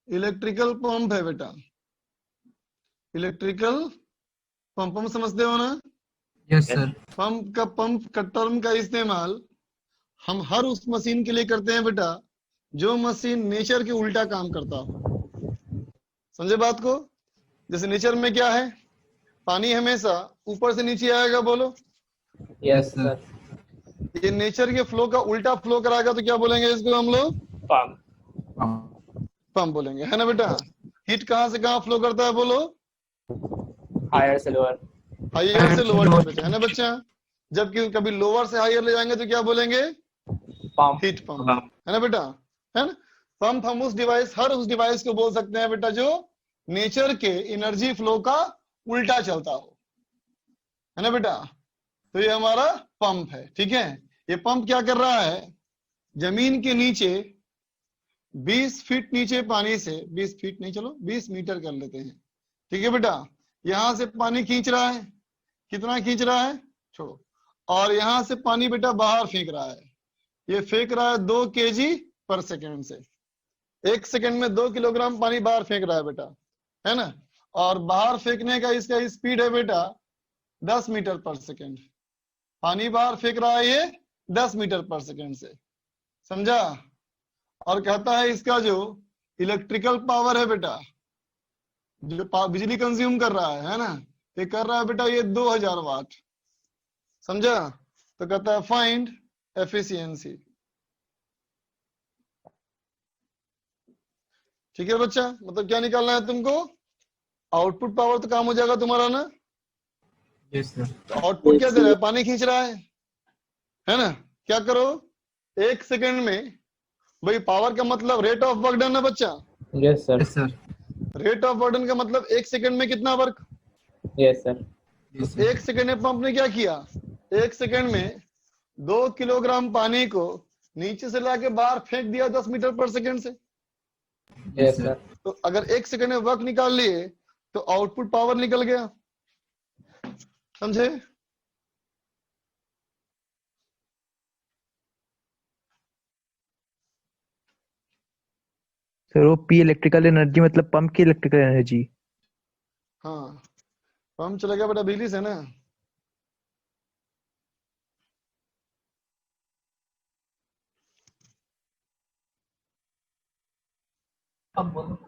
इलेक्ट्रिकल पंप है बेटा, इलेक्ट्रिकल पंप समझते हो ना? Yes sir. पंप का टर्म का इस्तेमाल हम हर उस मशीन के लिए करते हैं बेटा जो मशीन नेचर के उल्टा काम करता हो। समझे बात को? जैसे नेचर में क्या है, पानी हमेशा ऊपर से नीचे आएगा, बोलो। Yes sir. ये नेचर के फ्लो का उल्टा फ्लो कराएगा, तो क्या बोलेंगे इसको हम लोग? पंप बोलेंगे, है ना बेटा? हीट कहाँ से कहाँ फ्लो करता है, बोलो? हायर से लोअर। हायर से लोअर टेम्परेचर, है ना बच्चा? जबकि कभी लोअर से हायर ले जाएंगे तो क्या बोलेंगे? पंप। हीट पंप, है ना बेटा? है ना? पंप हम उस डिवाइस, हर उस डिवाइस को बोल सकते हैं बेटा जो नेचर के एनर्जी फ्लो का उल्टा चलता हो, है ना बेटा? तो ये हमारा पंप है, ठीक है? ये पंप क्या कर रहा है, जमीन के नीचे 20 फीट नीचे पानी से, 20 फीट नहीं, चलो 20 मीटर कर लेते हैं, ठीक है बेटा? यहां से पानी खींच रहा है, कितना खींच रहा है छोड़ो, और यहां से पानी बेटा बाहर फेंक रहा है। ये फेंक रहा है 2 kg पर सेकेंड से, 1 सेकेंड में 2 किलोग्राम पानी बाहर फेंक रहा है बेटा, है ना? और बाहर फेंकने का इसका स्पीड है बेटा 10 मीटर पर सेकेंड। पानी बाहर फेंक रहा है ये 10 मीटर पर सेकेंड से। समझा? और कहता है इसका जो इलेक्ट्रिकल पावर है बेटा, जो बिजली कंज्यूम कर रहा है ना, ये कर रहा है बेटा ये 2000 वाट। समझा? तो कहता है फाइंड एफिशिएंसी। ठीक है बच्चा, मतलब क्या निकालना है तुमको? आउटपुट पावर तो काम हो जाएगा तुम्हारा ना। Yes sir. तो आउटपुट क्या दे रहा है? पानी खींच रहा है ना? क्या करो, 1 सेकंड में, भाई पावर का मतलब रेट ऑफ वर्क डन है बच्चा। Yes sir. Yes sir. Rate of work done का मतलब 1 सेकंड में कितना वर्क। Yes sir. यस तो 1 सेकंड में पंप ने क्या किया, 1 सेकंड में 2 किलोग्राम पानी को नीचे से लाके बाहर फेंक दिया 10 मीटर पर सेकंड से। Yes sir. तो अगर 1 सेकंड में वर्क निकाल लिए तो आउटपुट पावर निकल गया। समझे? सर वो पी इलेक्ट्रिकल एनर्जी मतलब पंप की इलेक्ट्रिकल एनर्जी। हाँ, पंप चलेगा बेटा बिजली से ना। अब बोलो।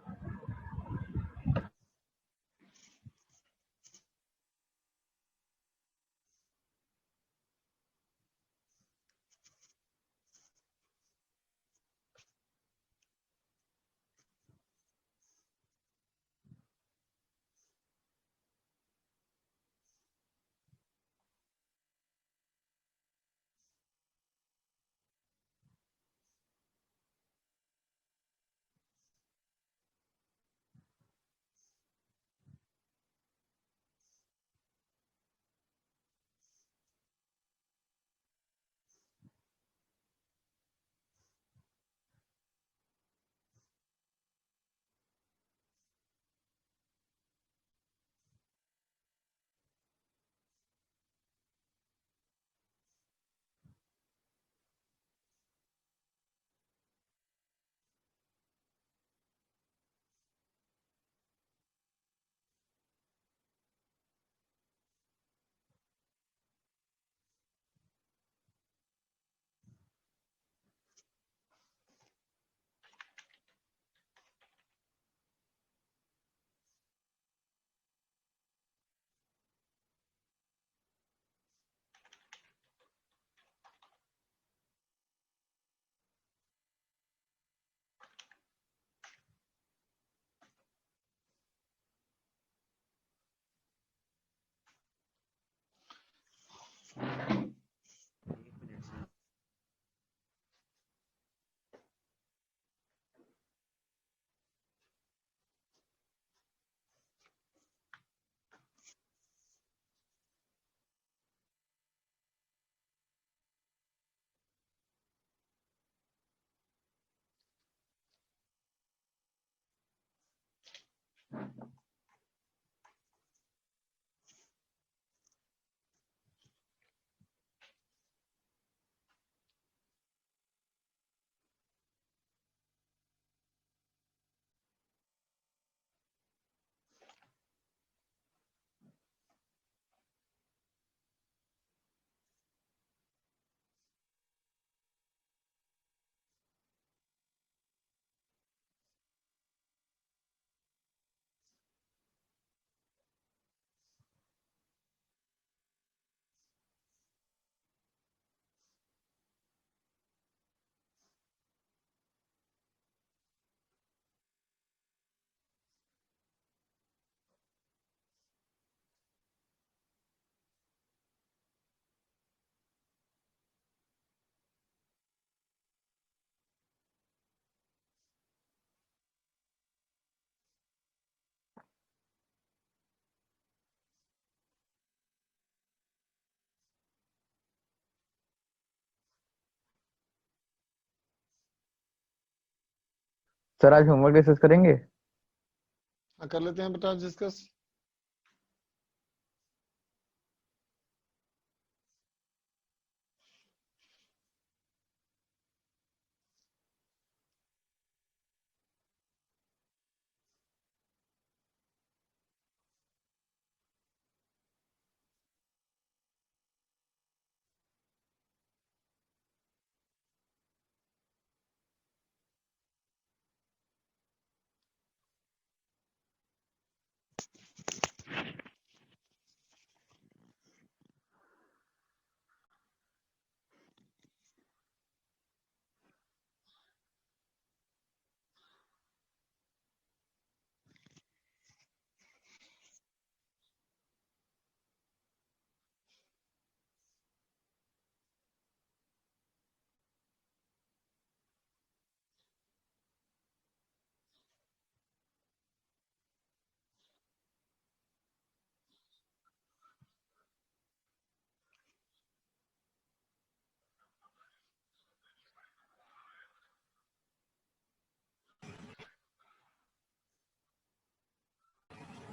सर आज होमवर्क डिस्कस करेंगे। हाँ, कर लेते हैं बेटा डिस्कस।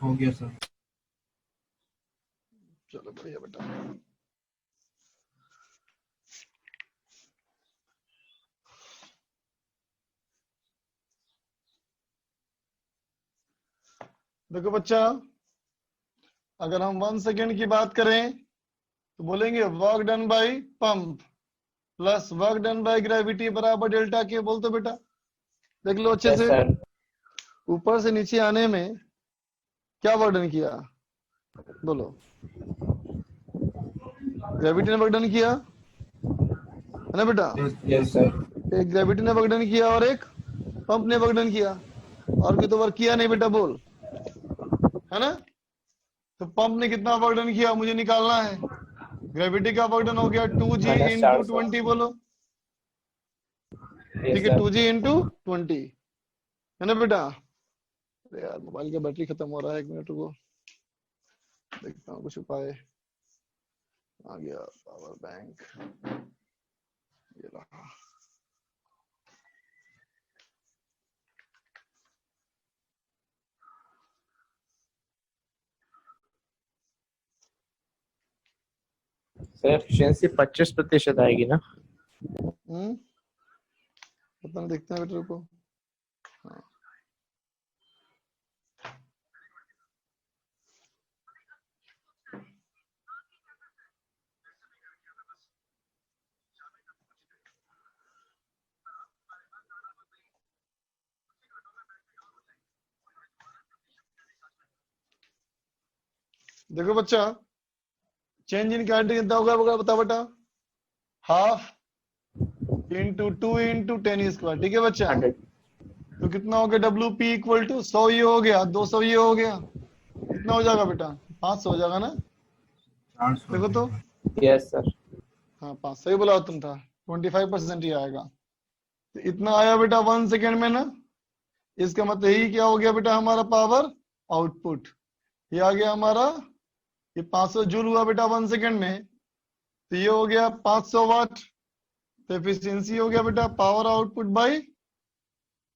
हो गया सर। चलो बढ़िया बेटा। देखो बच्चा, अगर हम 1 सेकेंड की बात करें तो बोलेंगे work done bye pump plus work done by gravity बराबर डेल्टा के। बोल तो बेटा, देख लो अच्छे यस से। सर। ऊपर से नीचे आने में क्या वर्क डन किया, बोलो। ग्रेविटी ने वर्क डन किया है ना बेटा। Yes sir. एक ग्रेविटी ने वर्क डन किया और एक पंप ने वर्क डन किया, और कोई तो वर्क किया नहीं बेटा, बोल, है ना। तो पंप ने कितना वर्क डन किया मुझे निकालना है। ग्रेविटी का वर्क डन हो गया 2g इंटू 20, बोलो। ठीक है, 2g इंटू 20, है ना बेटा। अरे यार मोबाइल का बैटरी खत्म हो रहा है, 1 मिनट रुको, देखता हूँ कुछ उपाय। आ गया पावर बैंक, ये रहा। सर एफिशिएंसी 25% आएगी ना? पता नहीं, देखते हैं बेटा रुको। हाँ। देखो बच्चा, चेंज इन कैरेक्टर कितना होगा बताओ बेटा। हाफ इंटू 2 इंटू 10 स्क्वायर, ठीक है बच्चा। 100। तो कितना हो गया, डब्ल्यू पी इक्वल टू 100 ये हो गया, 200 ये हो गया, कितना हो जाएगा बेटा, 500 हो जाएगा ना। 400 देखो तो, यस सर। हाँ 500 ही बोला तुम था, 25% ही आएगा। तो इतना आया बेटा 1 सेकेंड में ना। इसका मतलब यही क्या हो गया बेटा, हमारा पावर आउटपुट। ये आ गया हमारा, ये 500 जूल हुआ बेटा 1 सेकेंड में, तो ये हो गया 500 वाट। तो एफिशिएंसी हो गया बेटा power output by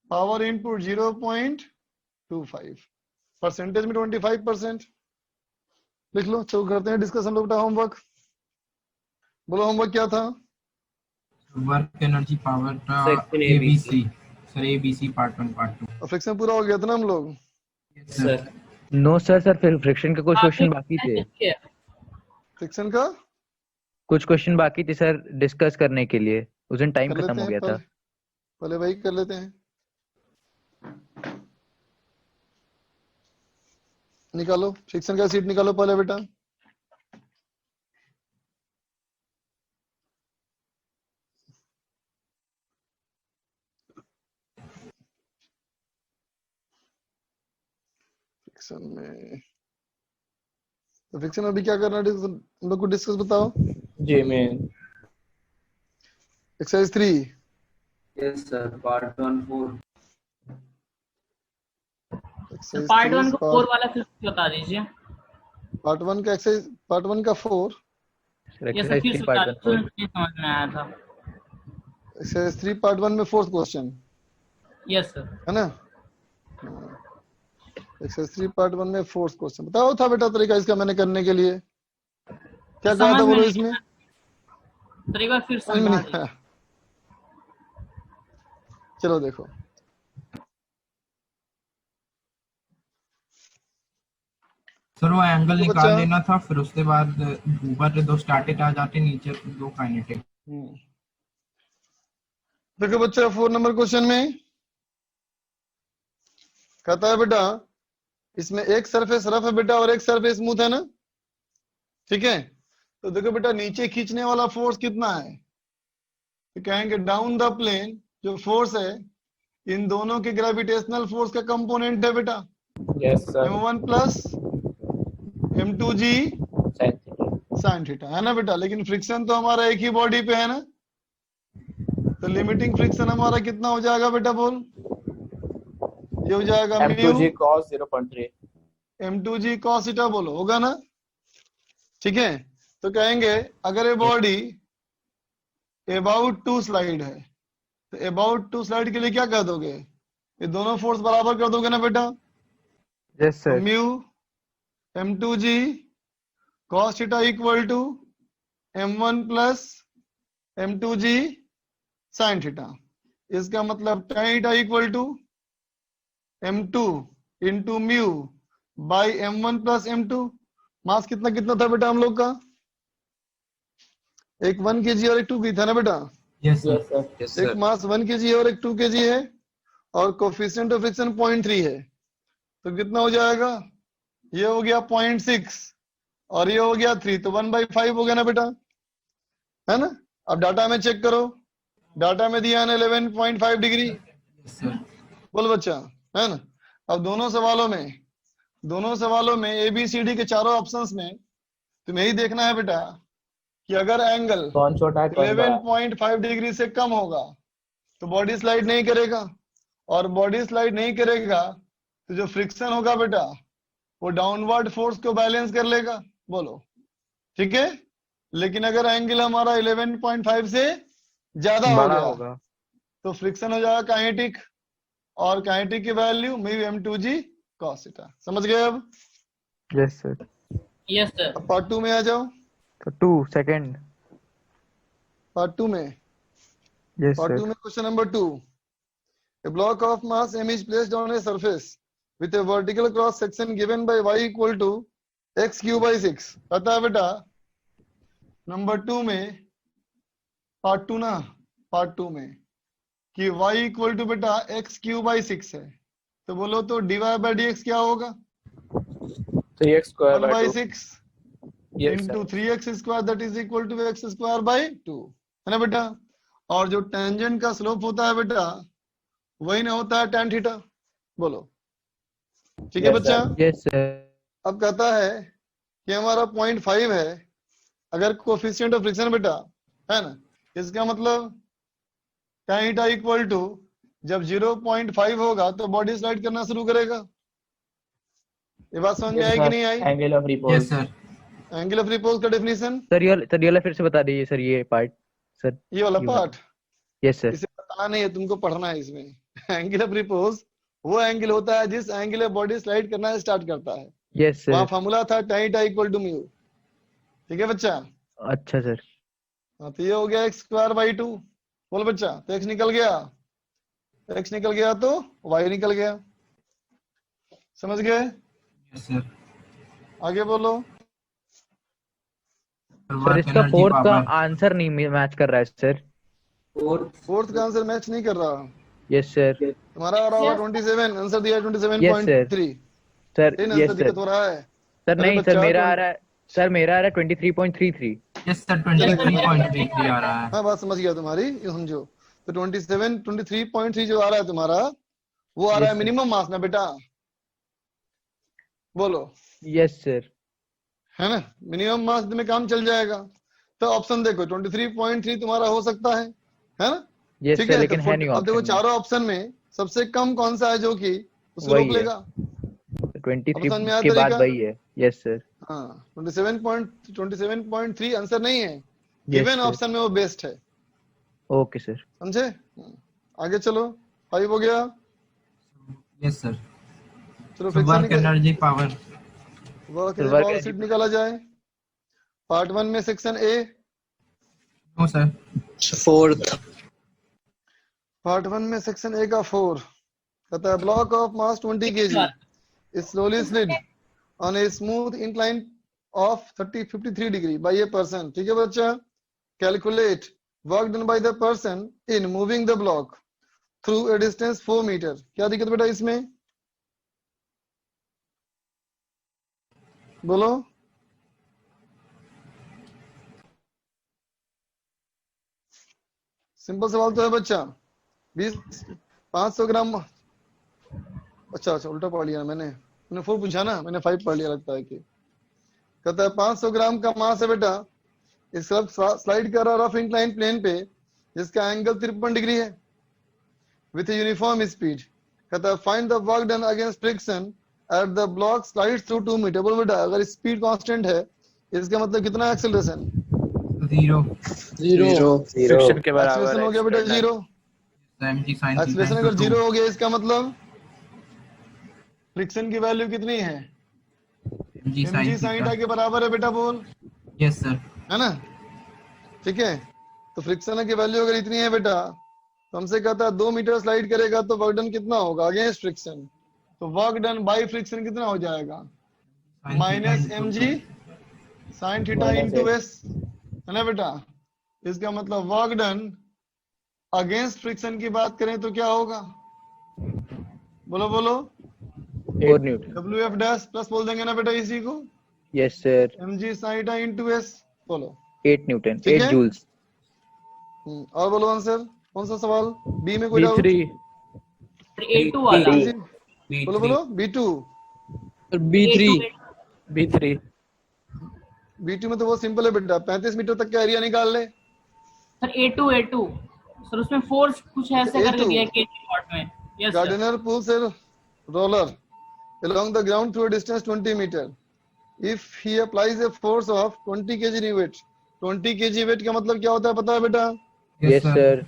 power input 0.25, percentage में 25%। लिख लो। चलो करते हैं डिस्कस हम लोग बेटा होमवर्क। बोलो होमवर्क क्या था। वर्क एनर्जी पावर का Section ABC sir, ABC part 1 part 2। Friction पूरा हो गया था ना हम लोग। सर नो सर, फिर फ्रिक्शन के कुछ क्वेश्चन बाकी थे। फ्रिक्शन का कुछ क्वेश्चन बाकी थे सर डिस्कस करने के लिए, उस दिन टाइम कर खत्म लेते हो हैं, गया था। पहले वही कर लेते हैं। निकालो फ्रिक्शन का सीट निकालो पहले बेटा। फ्रिक्शन में, तो फ्रिक्शन में अभी क्या करना है हम लोग को, डिस्कस बताओ। जी मैं। Exercise 3। Yes sir, part 1 4। Exercise part 1 को 4 पार्ट वाला फिर से बता दीजिए। 1 का एक्सरसाइज, पार्ट 1 का 4, ये सब फिर से बता दीजिए, मुझे समझ में आया था। एक्सरसाइज 3 पार्ट 1 में 4th क्वेश्चन, यस सर। है ना। एक्सरसाइज 3 पार्ट 1 में 4th क्वेश्चन बताओ था बेटा तरीका इसका मैंने करने के लिए, क्या कहा था बोलो इसमें। तो एक बार फिर समझ में समझा नहीं आया। चलो देखो, सर वो एंगल तो निकाल बच्चा, देना था, फिर उसके बाद ऊपर 2 स्टैटिक आ जाते, नीचे 2 काइनेटिक। देखो बच्चा 4 नंबर क्वेश्चन में कहता है बेटा, इसमें एक सरफेस रफ है बेटा और एक सरफेस स्मूथ है ना, ठीक है। तो देखो बेटा नीचे खींचने वाला फोर्स कितना है, तो कहेंगे डाउन द प्लेन जो फोर्स है इन दोनों के ग्रेविटेशनल फोर्स का कंपोनेंट है बेटा। Yes sir. m1 plus m2g sine theta, है ना बेटा। लेकिन फ्रिक्शन तो हमारा एक ही बॉडी पे है ना, तो लिमिटिंग फ्रिक्शन हमारा कितना हो जाएगा बेटा, बोल। ये हो जाएगा m2g cos 0.3। m2g cos theta, बोलो, होगा ना, ठीक है। तो कहेंगे अगर ये बॉडी अबाउट 2 स्लाइड है, तो अबाउट 2 स्लाइड के लिए क्या कर दोगे, ये दोनों फोर्स बराबर कर दोगे ना बेटा। यस तो sir. Mu m2g cos theta equal to m1 plus m2g sin theta। इसका मतलब tan theta equal to m2 into mu by m1 plus m2। Mass कितना कितना था बेटा हम लोग का? एक 1 kg और एक 2 kg था ना बेटा? Yes Yes, sir. sir. एक मास 1 kg है और एक 2 kg है और कोफिशिएंट ऑफ फ्रिक्शन 0.3 है, तो कितना हो जाएगा? ये हो गया 0.6 और ये हो गया 3, तो 1/5 हो गया ना बेटा, है ना? अब डाटा में चेक करो, डाटा में दिया है ना 11.5 डिग्री। Yes sir. बोल बच्चा, है ना? अब दोनों सवालों में ABCD के चारों ऑप्शंस में तुम्हें यही देखना है बेटा कि अगर एंगल कौन छोटा है कौन बड़ा? 11.5 डिग्री से कम होगा तो बॉडी स्लाइड नहीं करेगा, और बॉडी स्लाइड नहीं करेगा तो जो फ्रिक्शन होगा बेटा वो डाउनवर्ड फोर्स को बैलेंस कर लेगा। बोलो ठीक है। लेकिन अगर एंगल हमारा 11.5 से ज्यादा हो बड़ा गया होगा। तो फ्रिक्शन हो जाएगा काइनेटिक, और काइनेटिक की वैल्यू m2g cos थीटा। समझ गए? अब यस सर। Yes sir. अब पार्ट 2 में आ जाओ। तो 2 सेकंड। पार्ट 2 में यस Part 2 सर। में question number 2. A block of mass m is placed on a surface with a vertical cross section given by y equal to x cube by 6. पता है बेटा नंबर 2 में, पार्ट 2 ना, पार्ट 2 में कि y इक्वल टू बेटा x क्यूब बाई 6 है, तो बोलो तो dy बाई dx क्या होगा? 3x square 1 by by 2. 6 Yes, into sir. 3x square that is equal to x square by 2, है ना बेटा? और जो टेंजेंट का स्लोप होता है बेटा वही ना होता है tan थीटा। बोलो ठीक है Yes, बच्चा? sir. Yes sir. अब कहता है कि हमारा 0.5 है अगर कोफिशिएंट ऑफ फ्रिक्शन बेटा, है ना? इसका मतलब tan थीटा इक्वल टू जब 0.5 होगा तो बॉडी स्लाइड करना शुरू करेगा। ये बात समझ में Yes, आई कि sir. नहीं आई? Angle of repose. Yes sir. Angle of repose का डेफिनेशन सर ये वाला फिर से बता दीजिए सर, ये पार्ट सर। ये वाला ये वाला। Part yes sir. इसे बताना नहीं है, तुमको पढ़ना है इसमें। एंगल ऑफ रिपोज वो एंगल होता है जिस एंगल में बॉडी स्लाइड करना स्टार्ट करता है। यस वहाँ सर। फॉर्मूला था tan theta equal to mu. ठीक है बच्चा? अच्छा सर। हाँ, तो ये हो गया x स्क्वायर बाई 2। बोल बच्चा, तो x निकल गया, x निकल गया तो y निकल गया। समझ गए? Yes sir. आगे बोलो। सर इसका फोर्थ का आंसर नहीं मैच कर रहा है सर। फोर्थ का आंसर मैच नहीं कर रहा। Yes sir. तुम्हारा आ रहा होगा 27, आंसर दिया 27.3। Sir in yes answer sir. दिक्कत हो रहा है। सर अरे नहीं बच्चा, सर मेरा तो- आ रहा है, सर मेरा आ रहा है 23.33। यस सर 23.33 आ रहा है। हाँ बात समझ गया तुम्हारी, ये समझो। तो 23.3 जो आ रहा है तुम्हारा वो आ रहा है Yes, sir. मिनिमम मास ना बेटा। बोलो यस सर। है ना? मिनिमम मास में काम चल जाएगा। तो ऑप्शन देखो 23.3 तुम्हारा हो सकता है ना? यस ठीक सर है, लेकिन तो है नहीं अब देखो ऑप्शन। चारों ऑप्शन में सबसे कम कौन सा है जो कि उसको वही रोक है। लेगा? 23 समझ में आया के बाद तरीका? वही है। Yes sir. हाँ 27.3 आंसर नहीं है, Yes, गिवन sir. ऑप्शन में वो बेस्ट है। Okay sir. समझे? आगे चलो, 5 हो गया। Yes sir. चलो work friction energy power. Work work power energy sheet निकाला जाए। पार्ट 1 में section A. No sir. Part 1 में सेक्शन ए का 4 कहता है block of mass 20 kg is slowly slid on a smooth incline of 53 degree by a person। ठीक है बच्चा? Calculate work done by the person in moving the block through a distance 4 meter। क्या दिक्कत बेटा इसमें? बोलो। सिंपल सवाल तो है बच्चा। 500 ग्राम। अच्छा उल्टा पढ़ लिया मैंने 4 पूछा ना, मैंने 5 पढ़ लिया लगता है कि। कहता है 500 ग्राम का मास है बेटा, इस तरफ स्लाइड कर रहा रफ इंक्लाइन प्लेन पे जिसका एंगल 53 डिग्री है विथ यूनिफॉर्म स्पीड। कहता है find the work done against friction at the block slide through 2 metre. बोल बेटा अगर स्पीड कांस्टेंट है इसका मतलब कितना एक्सेलरेशन? 0 Friction के बराबर एक्सेलरेशन है हो गया बेटा external. 0। mg sin एक्सेलरेशन अगर 0 हो गया इसका मतलब फ्रिक्शन की वैल्यू कितनी है? जी mg sin थीटा के बराबर है बेटा, बोल, यस सर। है ना? ठीक है, तो फ्रिक्शन की वैल्यू अगर इतनी है बेटा, तो हमसे कहता है 2 मीटर स्लाइड करेगा तो वर्क डन कितना होगा अगेंस्ट फ्रिक्शन, तो वर्क डन बाई फ्रिक्शन कितना हो जाएगा, minus mg sin theta into S, है ना बेटा? इसका मतलब वर्क डन अगेंस्ट फ्रिक्शन की बात करें तो क्या होगा, बोलो बोलो, 4 न्यूटन। WF डैश प्लस बोल देंगे ना बेटा इसी को, yes sir. mg sin theta into S, बोलो 8 न्यूटन, ठीक 8 है? जूल्स। और बोलो आंसर, कौन सा सवाल, बी में कोई डाउट? B3 A2 वाला बोलो बोलो, B2 B3 B2 में तो वो सिंपल है बेटा, 35 मीटर तक का एरिया निकाल ले। सर A2 सर, उसमें फोर्स कुछ ऐसे करके A2 दिया है केजी वॉट में। Yes sir. Gardener pulls a roller along the ground to a distance 20 meter. If he applies a force of 20 kg weight, 20 kg weight का मतलब क्या होता है पता है बेटा? Yes sir.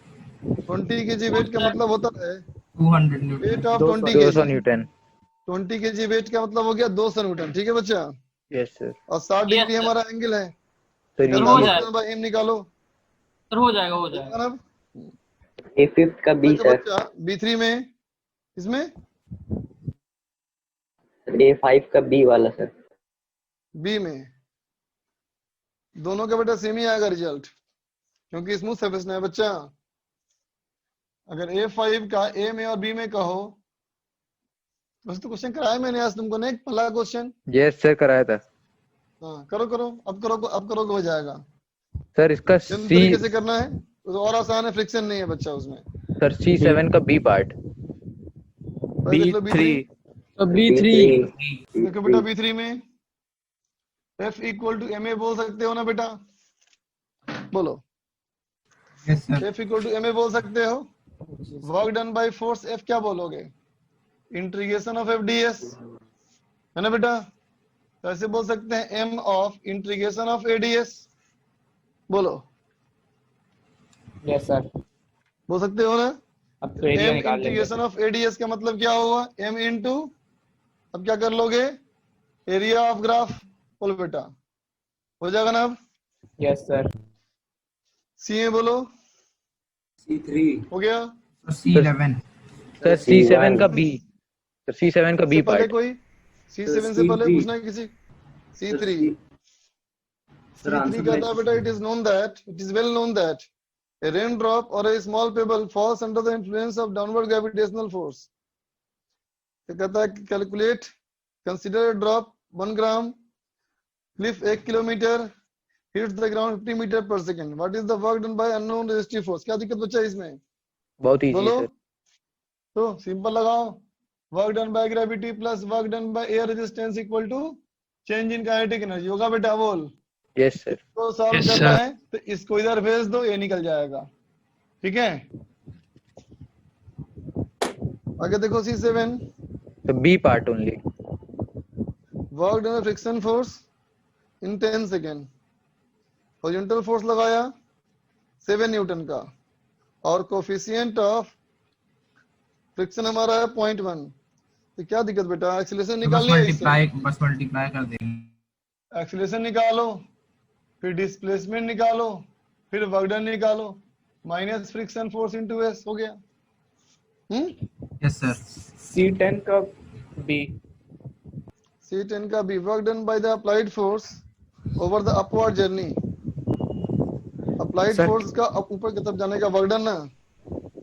20 kg weight का मतलब होता है 200 Newton. weight of 20 200 kg। Newton. 20 kg weight का मतलब हो गया 200 न्यूटन, ठीक है बच्चा? Yes sir. और 60 Yes, डिग्री sir. हमारा एंगल है, सर हो जाएगा। एम निकालो सर हो जाएगा हो जाएगा। ना? A5 का B देखो सर, बच्चा B3 में, इसमें A5 का B वाला सर। बी में दोनों का बेटा सेम ही आएगा रिजल्ट, क्योंकि स्मूथ सरफेस है बच्चा। अगर A5 का A में और B में कहो, वैसे तो क्वेश्चन कराया मैंने आज तुमको ना, एक पहला क्वेश्चन। यस सर, कराया था। हाँ करो करो, अब करो हो जाएगा। सर इसका जिन सी, तरीके से करना है तो और आसान है, फ्रिक्शन नहीं है बच्चा उसमें। सर C7 का बी पार्ट। भाई देख लो B3 B3 देखो बेटा B3 में F इक्वल टू MA बोल सकते हो ना बेटा, बोलो yes sir. F equal to MA बोल सकते हो। Work done by force F क्या बोलोगे, इंटीग्रेशन ऑफ FDS, है ना बेटा? तो ऐसे बोल सकते हैं M of integration of ADS, बोलो यस सर। बोल सकते हो ना? अब तो एरिया M निकाल लेंगे। इंटीग्रेशन ऑफ ADS का मतलब क्या होगा, M इंटू, अब क्या कर लोगे, एरिया ऑफ ग्राफ, बोलो बेटा, हो जाएगा ना? अब यस सर। C में बोलो, C3 हो गया? C11 सर C7 का बी, सर C7 का बी से पहले पार्ट। कोई C7 से पहले पूछना है किसी? C3 कहता है बेटा, it is known that, it is well known that a raindrop or a small pebble falls under the influence of downward gravitational force. तो कहता है calculate, consider drop 1 gram, cliff 1 kilometre, hits the ground 50 metre per second, what is the work done by unknown resistive force? क्या दिक्कत बच्चा इसमें? बहुत इजी बोलो है सर। तो सिंपल लगाओ, work done by gravity plus work done by air resistance equal to change in kinetic energy, होगा बेटा? बोल। Yes sir. तो सॉल्व Yes, करना sir. है तो इसको इधर भेज दो, ये निकल जाएगा, ठीक है? आगे देखो C7, तो b part only. Work done friction force in 10 second, horizontal force लगाया 7 न्यूटन का, और कोफिशिएंट ऑफ फ्रिक्शन हमारा है 0.1, तो क्या दिक्कत बेटा? एक्सीलरेशन निकाल लिया, बस मल्टीप्लाई कर देंगे। एक्सीलरेशन निकालो, फिर डिस्प्लेसमेंट निकालो, फिर वर्क डन निकालो, minus friction force into s, हो गया। Yes sir. C10 का B C10 का b, work done by the applied force over the upward journey, applied Sir. Force का ऊपर की तरफ जाने का वर्क डन ना,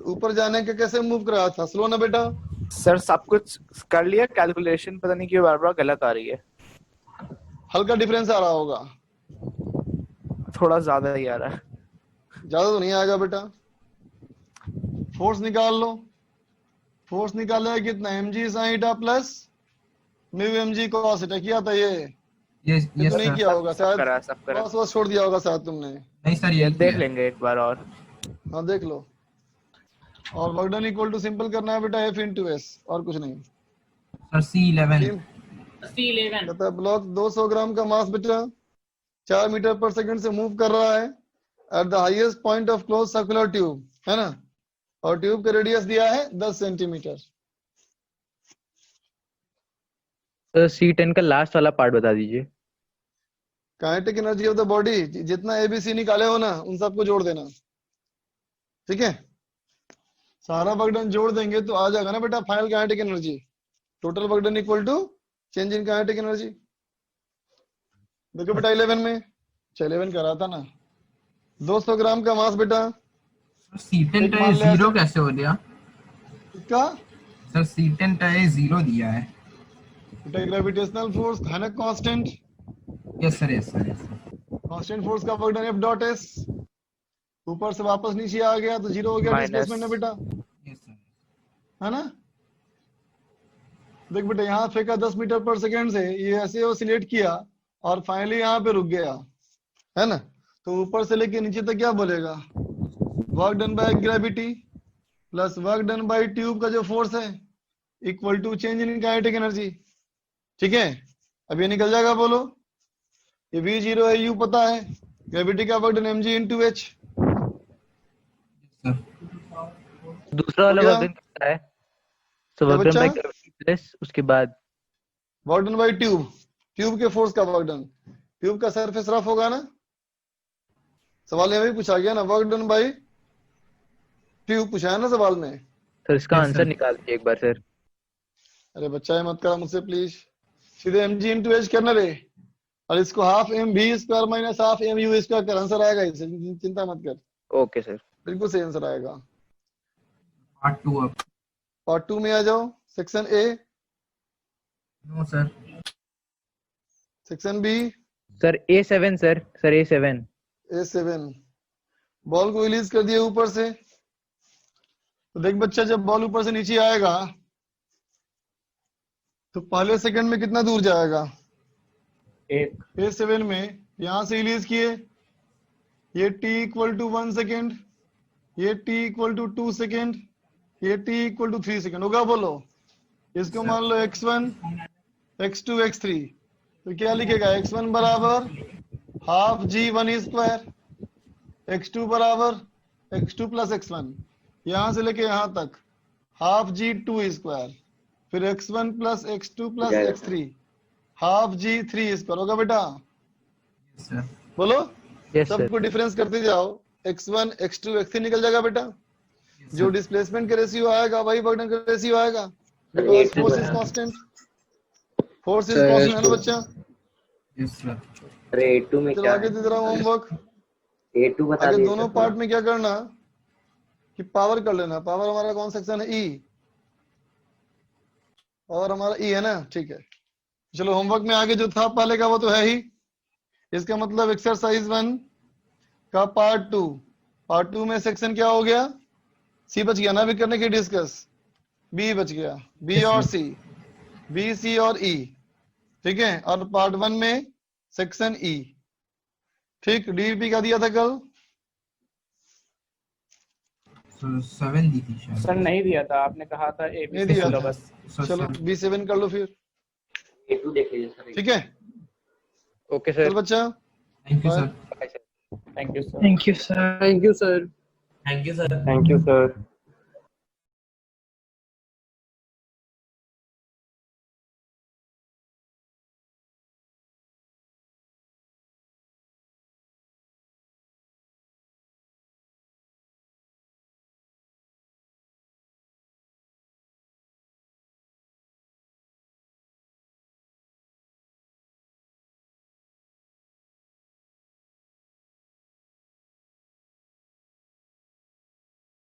ऊपर जाने का कैसे मूव कराया था, स्लो ना बेटा? सर सब कुछ कर लिया, कैलकुलेशन पता नहीं क्यों बार बार गलत आ रही है। हल्का डिफरेंस आ रहा होगा, थोड़ा ज्यादा ही आ रहा है। ज्यादा तो नहीं आएगा बेटा। फोर्स निकाल लो, फोर्स निकाले कितना, mg sin theta plus mu mg cos theta, किया था ये? यस ये तो नहीं सर। किया होगा शायद, करा सब करा। बस छोड़ दिया होगा शायद तुमने। नहीं सर, ये देख लेंगे एक बार और। हाँ देख लो, और work done equal to simple करना है बेटा F इंटू एस, और कुछ नहीं। सर C11 C11 कहता है ब्लॉक 200 ग्राम का मास बेटा 4 मीटर पर सेकंड से मूव कर रहा है at the highest point of close circular tube, है ना? और ट्यूब का रेडियस दिया है 10 सेंटीमीटर। तो C10 का लास्ट वाला पार्ट बता दीजिए। Kinetic energy of the body, जितना एबीसी निकाले हो ना उन सबको जोड़ देना, ठीक है। सारा वर्क डन जोड़ देंगे तो आ जाएगा ना बेटा final kinetic energy, total work done equal to change in kinetic energy. देखो बेटा 11 में 11 करा था ना, 200 ग्राम का मास बेटा। C10 एक मान टाइप लिया जीरो सर। कैसे हो गया इसका सर? C10 टाइप जीरो दिया है। बेटा ग्रेविटेशनल फोर्स है constant, yes sir, yes sir, yes sir. Constant force का work done F dot S, ऊपर से वापस नीचे आ गया तो जीरो हो गया Minus. डिस्प्लेसमेंट है बेटा, यस सर। है ना। देख बेटा यहाँ फेंका 10 मीटर पर सेकेंड से, ये ऐसे ऑसिलेट किया और फाइनली यहाँ पे रुक गया, है ना। तो ऊपर से लेके नीचे तक क्या बोलेगा, work done by gravity plus work done by tube का जो फोर्स है equal to change in kinetic energy, ठीक है। अब ये निकल जाएगा, बोलो। ये V0 है, U पता है, ग्रेविटी का work done mg into h। दूसरा वाला हो वर्क गया? डन कितना है? सो क्या वर्क डन बाय बच्चा? ग्रेविटी प्लस उसके बाद work done by tube, tube के फोर्स का वर्क डन, ट्यूब का सरफेस रफ होगा ना, सवाल ये भी पूछा गया ना, वर्क डन बाय ट्यूब पूछा है ना सवाल में। सर इसका Yes, आंसर sir. निकाल दीजिए एक बार सर। अरे बच्चा ये मत करा मुझसे प्लीज, सीधे mg into h करना रे, और इसको half mv square minus half mu square कर, आंसर आएगा इससे, चिंता मत कर, ओके सर। बिल्कुल सही आंसर आएगा। पार्ट 2 अब। पार्ट 2 में आ जाओ, section A, no sir. Section B, sir A7 sir, sir A7। A7। Ball को रिलीज कर दिया ऊपर से, तो देख बच्चा जब बॉल ऊपर से नीचे आएगा तो पहले सेकंड में कितना दूर जाएगा, एक। A7 में यहां से रिलीज किए, ये t इक्वल टू 1 सेकेंड, ये t इक्वल टू 2 सेकेंड, ये t इक्वल टू 3 सेकेंड होगा, बोलो। इसको मान लो x1 x2 x3, तो क्या लिखेगा, x1 बराबर हाफ g1 स्क्वायर, x2 बराबर x2 प्लस x1, यहां से लेके यहां तक हाफ g2 स्क्वायर, फिर x1 plus x2 plus x3 half g3 square होगा बेटा, यस सर। बोलो। Yes sir. सबको डिफरेंस करते जाओ, x1 x2 x3 निकल जाएगा बेटा, जो डिस्प्लेसमेंट का रेशियो आएगा वही वर्क डन का रेशियो आएगा, because force is constant, force is constant है ना बच्चा। Yes sir. अरे A2 में चलो क्या आगे दे दे रहा हूँ होमवर्क। A2 बता आगे दिए दोनों सर। पार्ट में क्या करना कि पावर कर लेना, पावर हमारा कौन सेक्शन है, ई, और हमारा ई है ना, ठीक है। चलो होमवर्क में आगे जो था पहले का वो तो है ही, इसका मतलब एक्सरसाइज 1 का पार्ट 2 में सेक्शन क्या हो गया, सी बच गया ना अभी करने की डिस्कस, बी बच गया, बी और सी, बी सी और ई, ठीक है। और पार्ट 1 में सेक्शन ई, ठीक। डीपी का दिया था कल, सर 7 दी थी शायद। सर नहीं दिया था, आपने कहा था नहीं ABC दिया था। सिलेबस। सर चलो सर। B7 कर लो फिर, A2 देख लीजिए सर। ठीक है। ओके चल सर। बच्चा, thank you sir. Thank you sir. Thank you sir. Thank you sir. Thank you sir. Thank you sir.